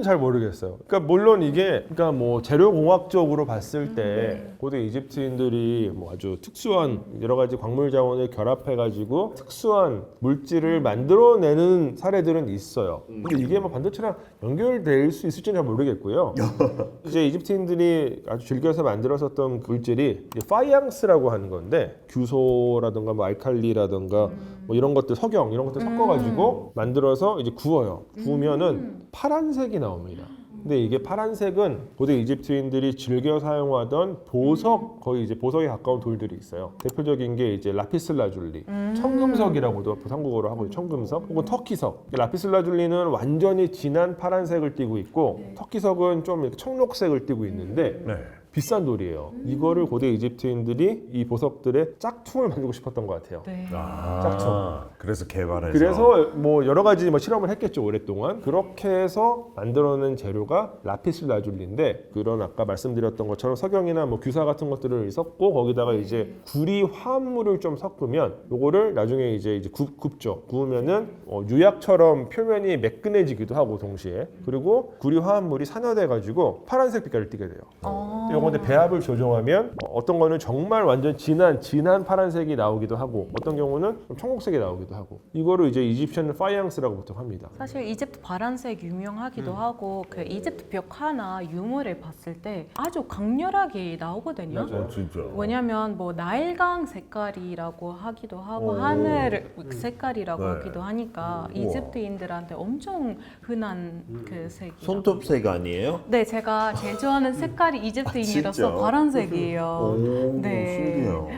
잘 모르겠어요. 그러니까 물론 이게 그러니까 뭐 재료 공학적으로 봤을 때 고대 이집트인들이 뭐 아주 특수한 여러 가지 광물 자원을 결합해 가지고 특수한 물질을 만들어내는 사례들은 있어요. 근데 이게 뭐 반도체랑 연결될 수 있을지는 잘 모르겠고요. 이제 이집트인들이 아주 즐겨서 만들었었던 그 물질이 이제 파이앙스라고 하는 건데 규소라든가 뭐 알칼리라든가 뭐 이런 것들 석영 이런 것들 섞어가지고 만들어서 이제 구워요. 구우면은 파란색이 나옵니다. 근데 이게 파란색은 고대 이집트인들이 즐겨 사용하던 보석, 거의 이제 보석에 가까운 돌들이 있어요. 대표적인 게 이제 라피슬라줄리, 청금석이라고도 한국어로 하고 있죠. 청금석 혹은 터키석. 라피슬라줄리는 완전히 진한 파란색을 띠고 있고 터키석은 좀 이렇게 청록색을 띠고 있는데 네. 비싼 돌이에요. 이거를 고대 이집트인들이 이 보석들의 짝퉁을 만들고 싶었던 것 같아요. 네. 그래서 개발해서. 그래서 뭐 여러 가지 뭐 실험을 했겠죠, 오랫동안. 그렇게 해서 만들어낸 재료가 라피슬라줄리인데, 그런 아까 말씀드렸던 것처럼 석영이나 뭐 규사 같은 것들을 섞고 거기다가 이제 구리 화합물을 좀 섞으면 요거를 나중에 이제 굽죠. 구우면은 유약처럼 표면이 매끈해지기도 하고 동시에, 그리고 구리 화합물이 산화돼 가지고 파란색 빛깔을 띠게 돼요. 요건데 배합을 조정하면 어떤 거는 정말 완전 진한 파란색이 나오기도 하고, 어떤 경우는 좀 청록색이 나오기도 하고, 이거를 이제 이집션 파이앙스라고 보통 합니다. 사실 이집트 파란색 유명하기도 하고 그 이집트 벽 하나 유물을 봤을 때 아주 강렬하게 나오거든요. 진짜. 왜냐면 뭐 나일강 색깔이라고 하기도 하고 하늘 색깔이라고 네. 하기도 하니까 이집트인들한테 엄청 흔한 그 색이. 손톱색 아니에요? 네, 제가 제일 좋아하는 색깔이 이집트인이라서 진짜? 파란색이에요. 네. 신기해요.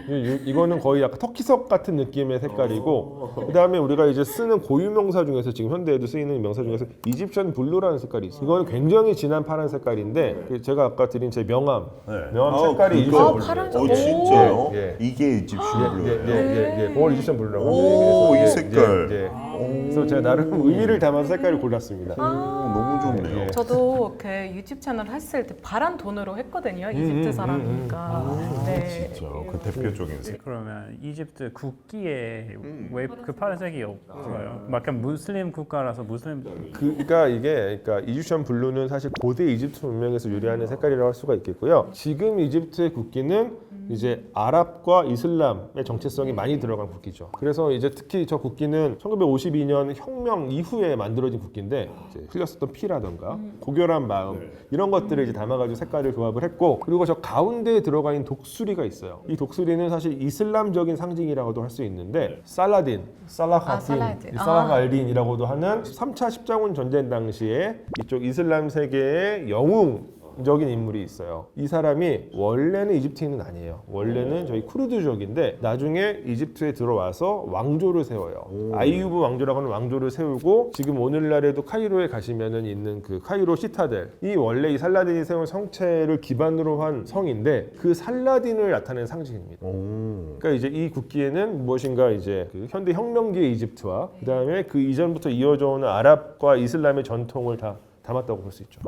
이거는 거의 약간 터키석 같은 느낌의 색깔이고, 그다음에 우리가 이제 쓰는 고유 명사 중에서 지금 현대에도 쓰이는 명사 중에서 이집션 블루라는 색깔이 있어요. 이거는 굉장히 진한 파란 색깔인데, 제가 아까 드린 제 명함 색깔이 이집션 블루. 파란색. 진짜요? 예. 이게 이집션 블루예요? 예. 그걸 이집션 블루라고 오, 합니다. 이 색깔. 그래서 제가 나름 의미를 담아서 색깔을 골랐습니다. 너무 좋네요. 저도 그 유튜브 채널 했을 때 파란 돈으로 했거든요. 이집트 사람이니까. 네. 진짜 그 대표적인 색. 그러면 이집트 국기에 왜 그 파란색이 없어요? 약간 무슬림 국가라서 무슬림 그러니까 이집션 블루는 사실 고대 이집트 문명에서 유래하는 색깔이라고 할 수가 있겠고요. 지금 이집트의 국기는 이제 아랍과 이슬람의 정체성이 많이 들어간 국기죠. 그래서 이제 특히 저 국기는 1952년 혁명 이후에 만들어진 국기인데, 이제 흘렸었던 피라던가 고결한 마음 이런 것들을 이제 담아가지고 색깔을 조합을 했고, 그리고 저 가운데에 들어가 있는 독수리가 있어요. 이 독수리는 사실 이슬람적인 상징이라고도 할 수 있는데, 살라딘, 살라딘. 살라하 알딘이라고도 하는 3차 십자군 전쟁 당시에 이쪽 이슬람 세계의 영웅적인 인물이 있어요. 이 사람이 원래는 이집트인은 아니에요. 원래는 저희 쿠르드족인데 나중에 이집트에 들어와서 왕조를 세워요. 아이유브 왕조라고 하는 왕조를 세우고, 지금 오늘날에도 카이로에 가시면은 있는 그 카이로 시타델, 이 원래 이 살라딘이 세운 성체를 기반으로 한 성인데 그 살라딘을 나타내는 상징입니다. 그러니까 이제 이 국기에는 무엇인가 이제 그 현대 혁명기의 이집트와 그다음에 그 이전부터 이어져 오는 아랍과 이슬람의 전통을 다 담았다고 볼 수 있죠.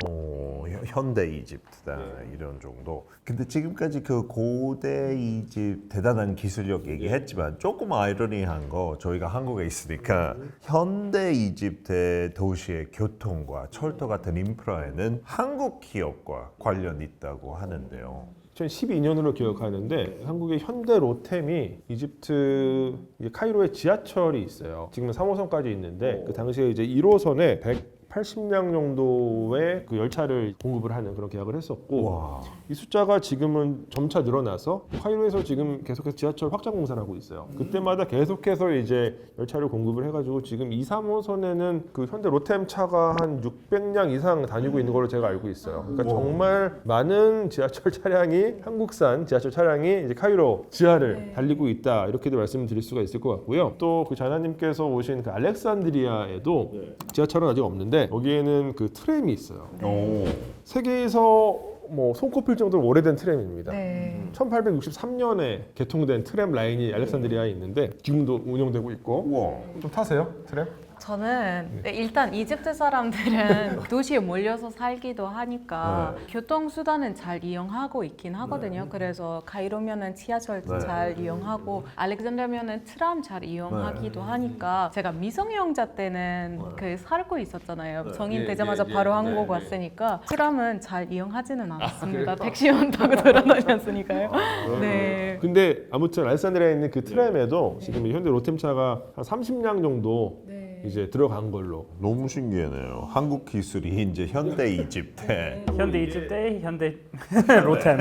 현대 이집트다 이런 정도. 근데 지금까지 그 고대 이집트 대단한 기술력 얘기했지만 조금 아이러니한 거, 저희가 한국에 있으니까 현대 이집트의 도시의 교통과 철도 같은 인프라에는 한국 기업과 관련이 있다고 하는데요. 2012년으로 기억하는데 한국의 현대 로템이 이집트 카이로에 지하철이 있어요. 지금은 3호선까지 있는데 그 당시에 이제 1호선에 180량 정도의 그 열차를 공급을 하는 그런 계약을 했었고, 와. 이 숫자가 지금은 점차 늘어나서 카이로에서 지금 계속해서 지하철 확장 공사를 하고 있어요. 그때마다 계속해서 이제 열차를 공급을 해가지고 지금 2, 3호선에는 그 현대 로템 차가 한 600량 이상 다니고 있는 걸로 제가 알고 있어요. 그러니까 정말 많은 지하철 차량이, 한국산 지하철 차량이 이제 카이로 지하를 달리고 있다, 이렇게도 말씀드릴 수가 있을 것 같고요. 또 그 자나님께서 오신 그 알렉산드리아에도 지하철은 아직 없는데 여기에는 그 트램이 있어요. 세계에서 뭐 손꼽힐 정도로 오래된 트램입니다. 네. 1863년에 개통된 트램 라인이 알렉산드리아에 있는데 지금도 운영되고 있고. 우와. 좀 타세요? 트램? 저는 일단 이집트 사람들은 도시에 몰려서 살기도 하니까 교통수단은 잘 이용하고 있긴 하거든요. 그래서 카이로면은 지하철 잘 이용하고, 알렉산드리아면은 트람 잘 이용하기도 하니까, 제가 미성년자 때는 그 살고 있었잖아요. 성인 되자마자 바로 한국 왔으니까 트람은 잘 이용하지는 않았습니다. 택시만 타고 돌아다녔으니까요. 네. 근데 아무튼 알렉산드리아에 있는 그 트램에도 지금 현대 로템차가 한 30량 정도 이제 들어간 걸로. 너무 신기하네요. 한국 기술이 이제 현대 이집트에 현대 이집트, 현대 로템.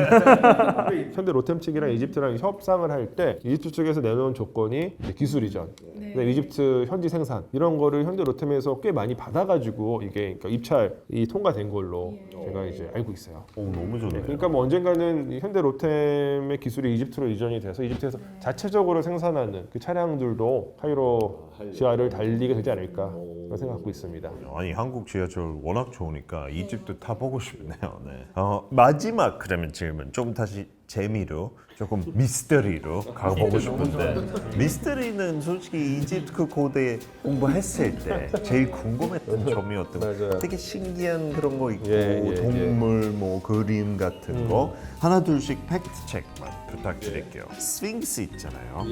현대 로템 측이랑 이집트랑 협상을 할 때 이집트 쪽에서 내놓은 조건이 이제 기술 이전, 그다음에 이집트 현지 생산 이런 거를 현대 로템에서 꽤 많이 받아가지고 이게 그러니까 입찰이 통과된 걸로 제가 이제 알고 있어요. 오, 너무 좋네요. 그러니까 뭐 언젠가는 이 현대 로템의 기술이 이집트로 이전이 돼서 이집트에서 자체적으로 생산하는 그 차량들도 카이로 지하를 달리게 되지 않을까 그런 생각하고 있습니다. 아니 한국 지하철 워낙 좋으니까 이집트 타보고 싶네요. 네. 마지막 그러면 질문 좀 다시 재미로 조금 미스터리로 가보고 싶은데 미스터리는 솔직히 이집트 그 고대 공부했을 때 제일 궁금했던 점이 어떤 맞아요. 되게 신기한 그런 거 있고 예. 동물 뭐 그림 같은 거 하나 둘씩 팩트 체크만 부탁드릴게요. 스핑스 있잖아요.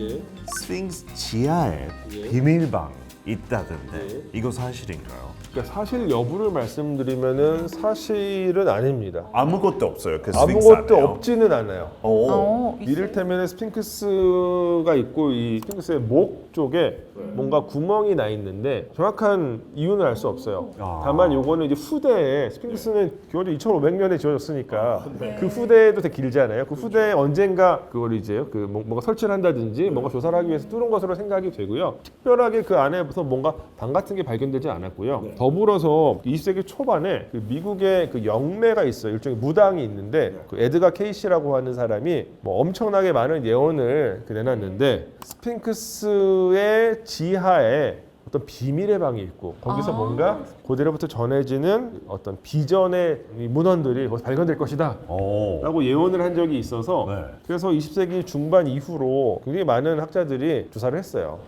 스핑스 지하에 비밀방 있다던데 이거 사실인가요? 그러니까 사실 여부를 말씀드리면은 사실은 아닙니다. 아무것도 없어요. 그 스핑스 아무것도 안에요? 없지는 않아요. 오. 이를테면 스핑크스가 있고 이 스핑크스의 목 쪽에 뭔가 구멍이 나 있는데 정확한 이유는 알 수 없어요. 다만 요거는 이제 후대에 스핑크스는 기원전 2,500년에 지어졌으니까 그 후대도 되게 길잖아요. 그 후대에 언젠가 그걸 이제 그 뭔가 설치를 한다든지 뭔가 조사를 하기 위해서 뚫은 것으로 생각이 되고요. 특별하게 그 안에서 뭔가 방 같은 게 발견되지 않았고요. 더불어서 20세기 초반에 그 미국의 그 영매가 있어요. 일종의 무당이 있는데 그 에드가 케이시라고 하는 사람이 뭐 엄청나게 많은 예언을 내놨는데 스핑크스의 지하에 어떤 비밀의 방이 있고 거기서 뭔가 고대로부터 전해지는 어떤 비전의 이 문헌들이 거기서 발견될 것이다 오. 라고 예언을 한 적이 있어서 네. 그래서 20세기 중반 이후로 굉장히 많은 학자들이 조사를 했어요.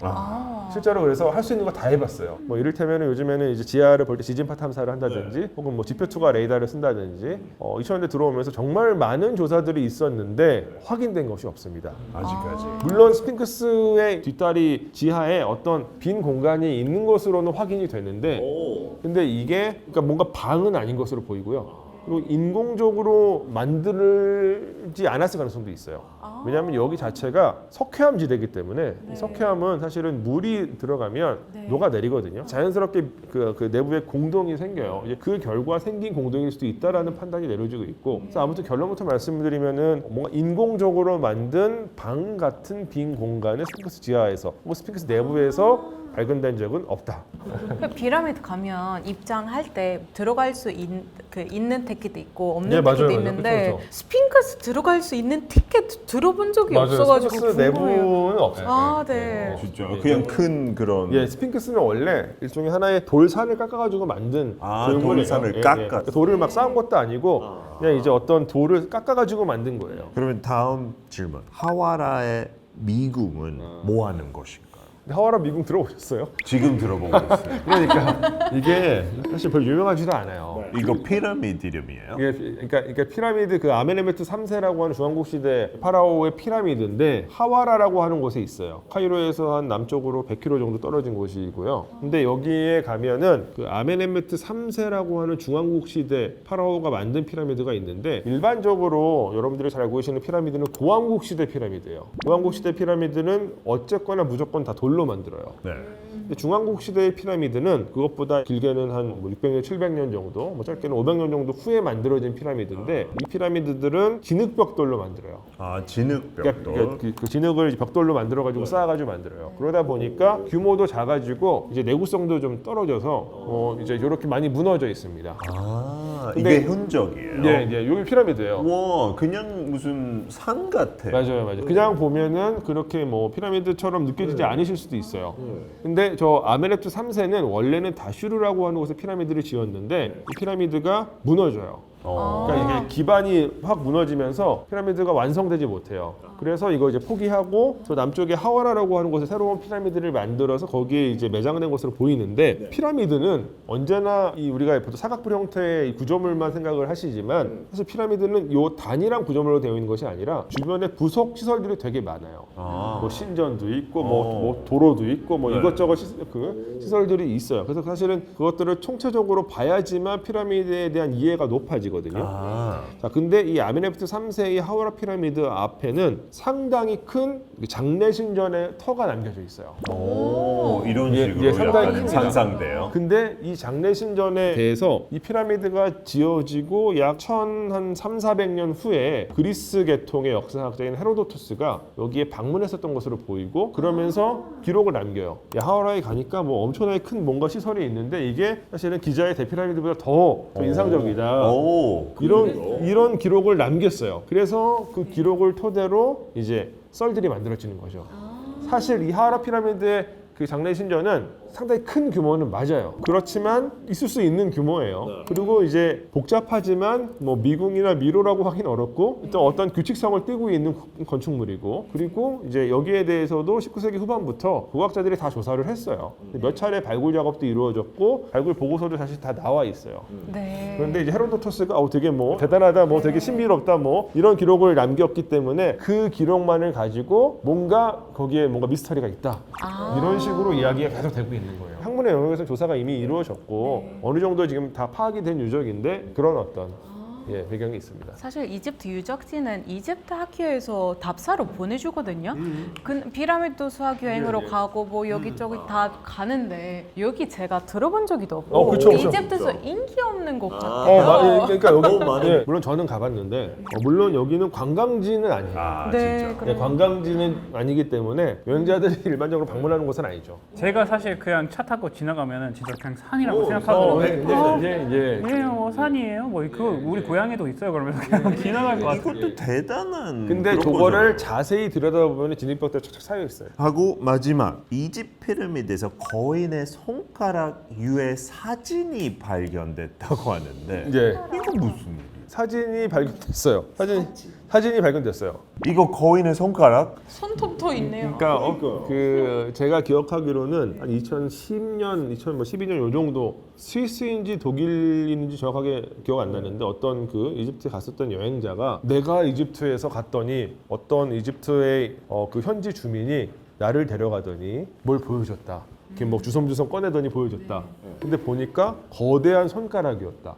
실제로 그래서 할 수 있는 거 다 해봤어요. 뭐 이를테면 요즘에는 이제 지하를 볼 때 지진파 탐사를 한다든지 혹은 뭐 지표 투과 레이더를 쓴다든지 2000년대 들어오면서 정말 많은 조사들이 있었는데 확인된 것이 없습니다. 아직까지. 물론 스핑크스의 뒷다리 지하에 어떤 빈 공간이 있는 것으로는 확인이 되는데 근데 이게 그러니까 뭔가 방은 아닌 것으로 보이고요. 그리고 인공적으로 만들지 않았을 가능성도 있어요. 왜냐하면 여기 자체가 석회암 지대이기 때문에 이 석회암은 사실은 물이 들어가면 녹아내리거든요. 자연스럽게 그 내부에 공동이 생겨요. 이제 그 결과 생긴 공동일 수도 있다라는 판단이 내려지고 있고. 그래서 아무튼 결론부터 말씀드리면은 뭔가 인공적으로 만든 방 같은 빈 공간을 스핑크스 지하에서 혹은 스핑크스 내부에서 발견된 적은 없다. 그 피라미드 가면 입장할 때 들어갈 수 있는 티켓도 있고 없는 네, 맞아요, 티켓도 맞아요. 있는데 그쵸, 그쵸. 스핑크스 들어갈 수 있는 티켓 들어본 적이 없어가지고 스핑크스 궁금해요. 내부는 없어요. 아, 네. 진짜 그냥 큰 그런 예, 스핑크스는 원래 일종의 하나의 돌산을 깎아가지고 만든 그런 돌산을 거예요. 깎았어. 돌을 막 쌓은 것도 아니고 그냥 이제 어떤 돌을 깎아가지고 만든 거예요. 그러면 다음 질문. 하와라의 미궁은 뭐 하는 것인가요? 근데 하와라 미궁 들어보셨어요? 지금 들어보고 있어요. 그러니까 이게 사실 별로 유명하지도 않아요. 이거 피라미드 이름이에요? 이게 그러니까 피라미드 그 아멘에메트 3세라고 하는 중왕국 시대 파라오의 피라미드인데 하와라라고 하는 곳에 있어요. 카이로에서 한 남쪽으로 100km 정도 떨어진 곳이고요. 근데 여기에 가면은 그 아멘에메트 3세라고 하는 중왕국 시대 파라오가 만든 피라미드가 있는데 일반적으로 여러분들이 잘 알고 계시는 피라미드는 고왕국 시대 피라미드예요. 고왕국 시대 피라미드는 어쨌거나 무조건 다 돌로 만들어요. 네. 근데 중왕국 시대의 피라미드는 그것보다 길게는 한 600년, 700년 정도, 뭐 짧게는 500년 정도 후에 만들어진 피라미드인데 이 피라미드들은 진흙벽돌로 만들어요. 진흙벽돌. 그러니까 그 진흙을 벽돌로 만들어가지고 쌓아가지고 만들어요. 그러다 보니까 규모도 작아지고 이제 내구성도 좀 떨어져서 이제 이렇게 많이 무너져 있습니다. 이게 흔적이에요? 네, 여기 피라미드예요. 와, 그냥 무슨 산 같아. 맞아요. 그냥 보면은 그렇게 뭐 피라미드처럼 느껴지지 않으실 수도 있어요. 근데 저 아멘에트 3세는 원래는 다슈르라고 하는 곳에 피라미드를 지었는데 이 피라미드가 무너져요. 그러니까 이게 기반이 확 무너지면서 피라미드가 완성되지 못해요. 그래서 이거 이제 포기하고 저 남쪽에 하와라라고 하는 곳에 새로운 피라미드를 만들어서 거기에 이제 매장된 것으로 보이는데 피라미드는 언제나 우리가 보통 사각뿔 형태의 이 구조물만 생각을 하시지만 사실 피라미드는 요 단일한 구조물로 되어 있는 것이 아니라 주변에 부속 시설들이 되게 많아요. 뭐 신전도 있고 뭐 도로도 있고 뭐 이것저것 시설들이 있어요. 그래서 사실은 그것들을 총체적으로 봐야지만 피라미드에 대한 이해가 높아지거든요. 자, 근데 이 아멘에프트 3세의 하와라 피라미드 앞에는 상당히 큰 장례신전의 터가 남겨져 있어요. 오, 이런 예, 식으로 예, 상당히 약간 큽니다. 상상돼요. 근데 이 장례신전에 대해서 이 피라미드가 지어지고 약 1300~400년 후에 그리스 계통의 역사학자인 헤로도토스가 여기에 방문했었던 것으로 보이고 그러면서 기록을 남겨요. 하와라에 가니까 뭐 엄청나게 큰 뭔가 시설이 있는데 이게 사실은 기자의 대피라미드보다 더 인상적이다. 오, 이런 기록을 남겼어요. 그래서 그 기록을 토대로 이제 썰들이 만들어지는 거죠. 사실 이 하와라 피라미드의 그 장례신전은 상당히 큰 규모는 맞아요. 그렇지만 있을 수 있는 규모예요. 그리고 이제 복잡하지만 뭐 미궁이나 미로라고 하긴 어렵고 또 어떤 규칙성을 띠고 있는 건축물이고 그리고 이제 여기에 대해서도 19세기 후반부터 고고학자들이 다 조사를 했어요. 몇 차례 발굴 작업도 이루어졌고 발굴 보고서도 사실 다 나와 있어요. 네. 그런데 이제 헤로도토스가 되게 뭐 대단하다, 뭐 되게 신비롭다, 뭐 이런 기록을 남겼기 때문에 그 기록만을 가지고 뭔가 거기에 뭔가 미스터리가 있다. 이런 식으로 이야기가 계속 되고 있는 거예요. 학문의 영역에서 조사가 이미 이루어졌고 어느 정도 지금 다 파악이 된 유적인데 그런 어떤 배경이 있습니다. 사실 이집트 유적지는 이집트 학교에서 답사로 보내주거든요. 그 피라미드 수학 여행으로 예, 예. 가고 뭐 여기저기 다 가는데 여기 제가 들어본 적도 없고 그쵸, 그쵸. 이집트에서 인기 없는 곳 같아요. 그러니까 여기 너무 많이- 물론 저는 가봤는데 물론 여기는 관광지는 아니에요. 아, 네, 진짜. 그래요. 관광지는 아니기 때문에 여행자들이 일반적으로 방문하는 곳은 아니죠. 제가 사실 그냥 차 타고 지나가면은 진짜 그냥 산이라고 생각하거든요. 이제 뭐 산이에요. 뭐 그 우리 고향에도 있어요. 그러면 그냥 지나갈 것 같아요. 이것도 대단한. 근데 그런 저거를 거잖아요. 자세히 들여다보면 진입벽대 착착 쌓여 있어요. 하고 마지막 이집트 피라미드에서 거인의 손가락 유의 사진이 발견됐다고 하는데 이제 이거 무슨 일이에요? 사진이 발견됐어요. 사진이 발견됐어요. 이거 거인의 손가락? 손톱도 있네요. 그러니까 그 제가 기억하기로는 한 2010년, 2012년 요 정도 스위스인지 독일인지 정확하게 기억 안 나는데 어떤 그 이집트에 갔었던 여행자가 내가 이집트에서 갔더니 어떤 이집트의 그 현지 주민이 나를 데려가더니 뭘 보여줬다. 이렇게 뭐 주섬주섬 꺼내더니 보여줬다. 근데 보니까 거대한 손가락이었다.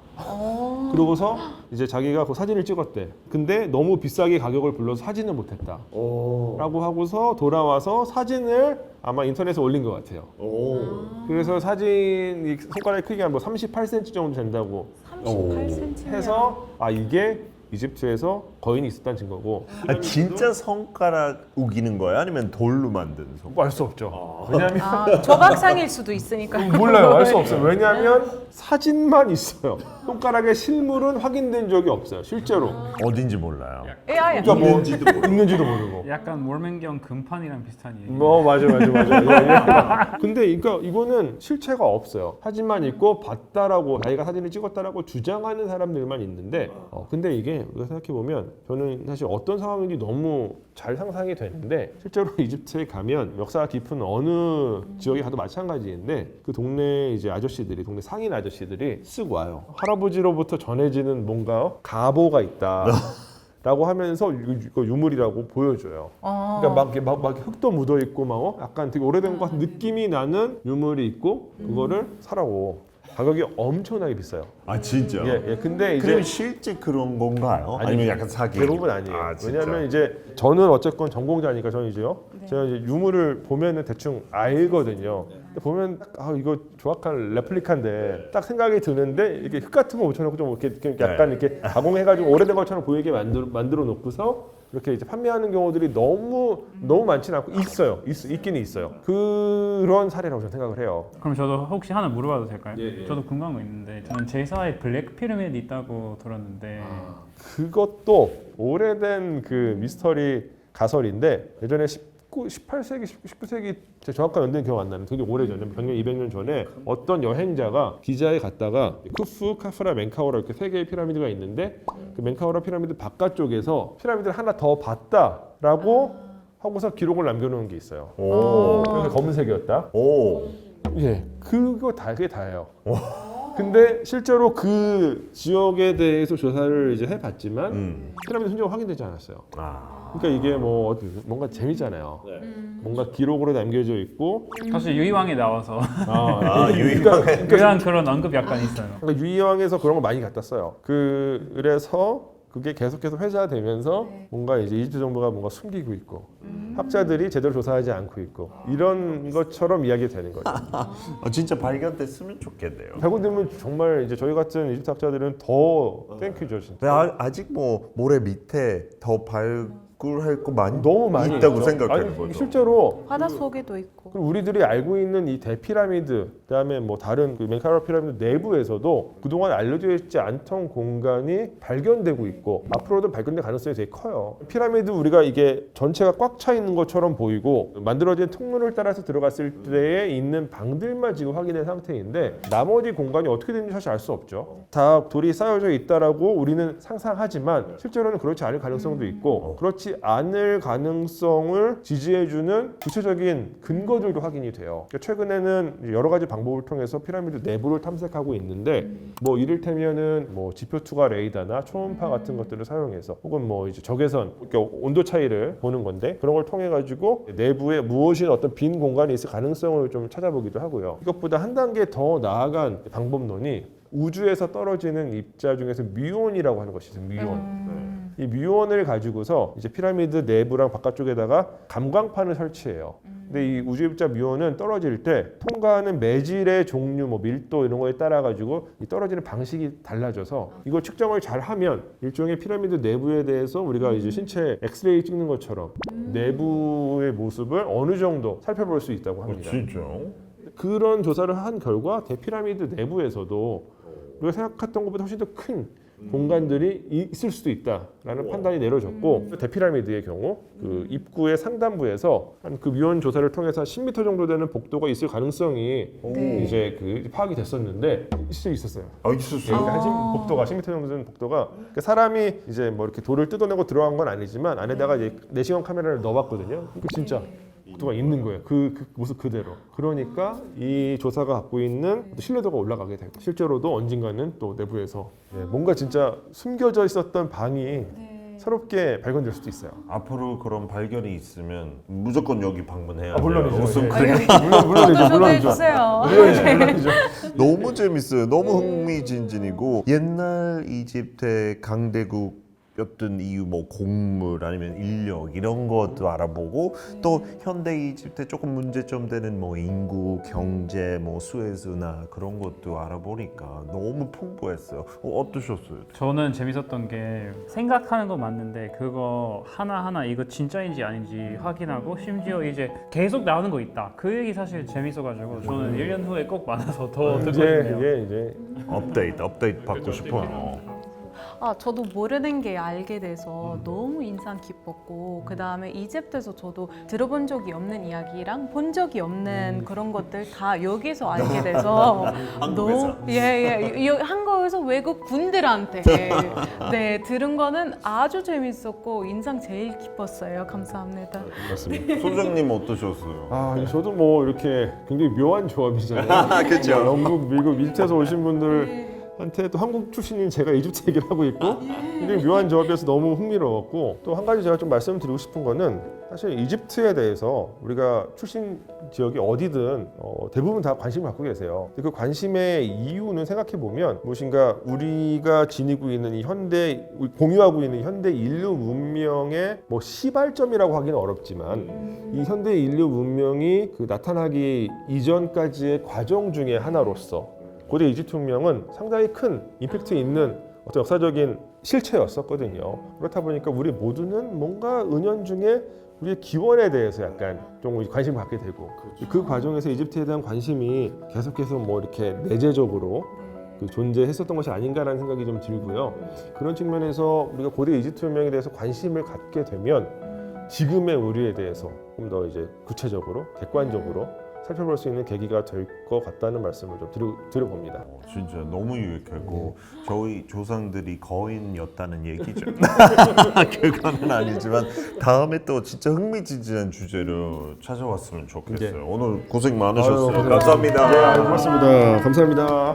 그러고서 이제 자기가 그 사진을 찍었대. 근데 너무 비싸게 가격을 불러서 사진을 못했다. 라고 하고서 돌아와서 사진을 아마 인터넷에 올린 것 같아요. 그래서 사진 이 손가락의 크기가 뭐 38cm 정도 된다고 38cm 해서 이게 이집트에서 거인이 있었다는 증거고 진짜 손가락 우기는 거야? 아니면 돌로 만든 손가락? 알 수 없죠. 왜냐하면 조각상일 수도 있으니까. 몰라요. 알 수 없어요. 왜냐하면 사진만 있어요. 손가락의 실물은 확인된 적이 없어요. 실제로. 어딘지 몰라요. AI. 그러니까 뭐 있는지도 모르고. 약간 월맹경 금판이랑 비슷한 얘기. 맞아. 예. 근데 그러니까 이거는 실체가 없어요. 사진만 있고 봤다라고 자기가 사진을 찍었다라고 주장하는 사람들만 있는데 근데 이게 우리가 생각해 보면 저는 사실 어떤 상황인지 너무 잘 상상이 되는데 실제로 이집트에 가면 역사가 깊은 어느 지역에 가도 마찬가지인데 그 동네 이제 아저씨들이 동네 상인 아저씨들이 쓱 와요. 할아버지로부터 전해지는 뭔가 가보가 있다. 라고 하면서 이거 유물이라고 보여줘요. 그러니까 막 흙도 묻어 있고 막 약간 되게 오래된 것 같은 느낌이 나는 유물이 있고 그거를 사라고. 가격이 엄청나게 비싸요. 아 진짜? 예. 근데 이제 그럼 실제 그런 건가요? 아니면 약간 사기? 대부분 아니에요. 진짜? 왜냐하면 이제 저는 어쨌건 전공자니까 저는 이제요. 제가 이제 유물을 보면은 대충 알거든요. 근데 보면 이거 조악한 레플리카인데 딱 생각이 드는데 이렇게 흙 같은 거 묻혀놓고 좀 이렇게 약간 이렇게 가공해가지고 오래된 것처럼 보이게 만들어 놓고서 이렇게 이제 판매하는 경우들이 너무 많지는 않고 있기는 있어요. 그런 사례라고 저는 생각을 해요. 그럼 저도 혹시 하나 물어봐도 될까요? 예. 저도 궁금한 거 있는데 저는 제사에 블랙 피라미드 있다고 들었는데 그것도 오래된 그 미스터리 가설인데 예전에 18세기, 19세기 제 정확한 연도는 기억 안 나는데 되게 오래전에 100년, 200년 전에 어떤 여행자가 기자에 갔다가 쿠프, 카프라, 멘카우라 이렇게 세 개의 피라미드가 있는데 그 멘카우라 피라미드 바깥쪽에서 피라미드를 하나 더 봤다라고 하고서 기록을 남겨놓은 게 있어요. 그래서 검은색이었다. 예, 그게 다예요. 근데 실제로 그 지역에 대해서 조사를 이제 해봤지만 피라미드 흔적은 확인되지 않았어요. 그러니까 이게 뭐 뭔가 재미잖아요. 뭔가 기록으로 남겨져 있고. 사실 유이왕에 나와서 유일하게 그런 언급 약간 있어요. 그러니까 유이왕에서 그런 걸 많이 갖다 써요. 그래서 그게 계속해서 회자되면서 네. 뭔가 이제 이집트 정부가 뭔가 숨기고 있고 학자들이 제대로 조사하지 않고 있고 이런 것처럼 이야기되는 거죠. 진짜 발견됐으면 좋겠네요. 발견되면 정말 이제 저희 같은 이집트 학자들은 더 땡큐죠 진짜. 근데 아직 뭐 모래 밑에 더 발굴할 거 많이 너무 많이 있다고 있죠. 생각하는 아니, 거죠. 실제로 바다 속에도 있고. 그리고 우리들이 알고 있는 이 대피라미드, 그다음에 뭐 다른 그 멘카라 피라미드 내부에서도 그동안 알려져 있지 않던 공간이 발견되고 있고 앞으로도 발견될 가능성이 되게 커요. 피라미드 우리가 이게 전체가 꽉 차 있는 것처럼 보이고 만들어진 통로를 따라서 들어갔을 때에 있는 방들만 지금 확인된 상태인데 나머지 공간이 어떻게 되는지 사실 알 수 없죠. 다 돌이 쌓여져 있다라고 우리는 상상하지만 실제로는 그렇지 않을 가능성도 있고 그렇지 않을 가능성을 지지해주는 구체적인 근거들도 확인이 돼요. 그러니까 최근에는 여러 가지 방법을 통해서 피라미드 내부를 탐색하고 있는데 뭐 이를테면은 뭐 지표 투과 레이더나 초음파 같은 것들을 사용해서 혹은 뭐 이제 적외선 그러니까 온도 차이를 보는 건데 그런 걸 통해 가지고 내부에 무엇이 어떤 빈 공간이 있을 가능성을 좀 찾아보기도 하고요. 이것보다 한 단계 더 나아간 방법론이 우주에서 떨어지는 입자 중에서 뮤온이라고 하는 것이 있어요. 뮤온. 이 뮤온을 가지고서 이제 피라미드 내부랑 바깥쪽에다가 감광판을 설치해요. 근데 이 우주 입자 뮤온은 떨어질 때 통과하는 매질의 종류, 뭐 밀도 이런 거에 따라 가지고 이 떨어지는 방식이 달라져서 이걸 측정을 잘 하면 일종의 피라미드 내부에 대해서 우리가 이제 신체 엑스레이 찍는 것처럼 내부의 모습을 어느 정도 살펴볼 수 있다고 합니다. 진짜? 그런 조사를 한 결과 대피라미드 내부에서도 우리가 생각했던 것보다 훨씬 더 큰 공간들이 있을 수도 있다라는 판단이 내려졌고 대피라미드의 경우 그 입구의 상단부에서 한 그 뮤온 조사를 통해서 한 10m 정도 되는 복도가 있을 가능성이 네. 이제 그 파악이 됐었는데 실제 있었어요. 있었어요. 한 복도가 10m 정도 되는 복도가 그러니까 사람이 이제 뭐 이렇게 돌을 뜯어내고 들어간 건 아니지만 안에다가 이제 내시경 카메라를 넣어봤거든요. 그러니까 진짜 복도가 있는 거예요. 그 모습 그대로. 그러니까 이 조사가 갖고 있는 신뢰도가 올라가게 되고 실제로도 언젠가는 또 내부에서 뭔가 진짜 숨겨져 있었던 방이 새롭게 발견될 수도 있어요. 앞으로 그런 발견이 있으면 무조건 여기 방문해야 물론이죠. 돼요. 무슨 물론이죠. 물론이죠. 해주세요. 물론이죠. 너무 재밌어요. 너무 흥미진진이고 옛날 이집트의 강대국 였던 이유 뭐 곡물 아니면 인력 이런 것도 알아보고 또 현대 이집트 조금 문제점 되는 뭐 인구, 경제, 뭐 수혜수나 그런 것도 알아보니까 너무 풍부했어요. 어떠셨어요? 저는 재밌었던 게 생각하는 거 맞는데 그거 하나하나 이거 진짜인지 아닌지 확인하고 심지어 이제 계속 나오는 거 있다. 그 얘기 사실 재밌어가지고 저는 1년 후에 꼭 만나서 더 듣고 싶네요. 이제 업데이트 받고 싶어요. 저도 모르는 게 알게 돼서 너무 인상 깊었고 그 다음에 이집트에서 저도 들어본 적이 없는 이야기랑 본 적이 없는 그런 것들 다 여기서 알게 돼서 너무 한국에서 외국 분들한테 네 들은 거는 아주 재밌었고 인상 제일 깊었어요. 감사합니다. 맞습니다. 소장님 어떠셨어요? 저도 뭐 이렇게 굉장히 묘한 조합이잖아요. 그렇죠. 영국, 미국, 이집트에서 오신 분들 한테 또 한국 출신인 제가 이집트 얘기를 하고 있고 굉장히 묘한 조합이어서 너무 흥미로웠고 또 한 가지 제가 좀 말씀드리고 싶은 거는 사실 이집트에 대해서 우리가 출신 지역이 어디든 대부분 다 관심을 갖고 계세요. 근데 그 관심의 이유는 생각해 보면 무엇인가 우리가 지니고 있는 이 공유하고 있는 현대 인류 문명의 뭐 시발점이라고 하기는 어렵지만 이 현대 인류 문명이 그 나타나기 이전까지의 과정 중에 하나로서 고대 이집트 문명은 상당히 큰 임팩트 있는 어떤 역사적인 실체였었거든요. 그렇다 보니까 우리 모두는 뭔가 은연중에 우리의 기원에 대해서 약간 좀 관심을 갖게 되고 그 과정에서 이집트에 대한 관심이 계속해서 뭐 이렇게 내재적으로 그 존재했었던 것이 아닌가라는 생각이 좀 들고요. 그런 측면에서 우리가 고대 이집트 문명에 대해서 관심을 갖게 되면 지금의 우리에 대해서 좀 더 이제 구체적으로 객관적으로 살펴볼 수 있는 계기가 될 것 같다는 말씀을 좀 드려봅니다. 진짜 너무 유익했고 저희 조상들이 거인이었다는 얘기죠. 그거는 아니지만 다음에 또 진짜 흥미진진한 주제로 찾아왔으면 좋겠어요. 오늘 고생 많으셨어요. 아유, 감사합니다. 고맙습니다. 감사합니다.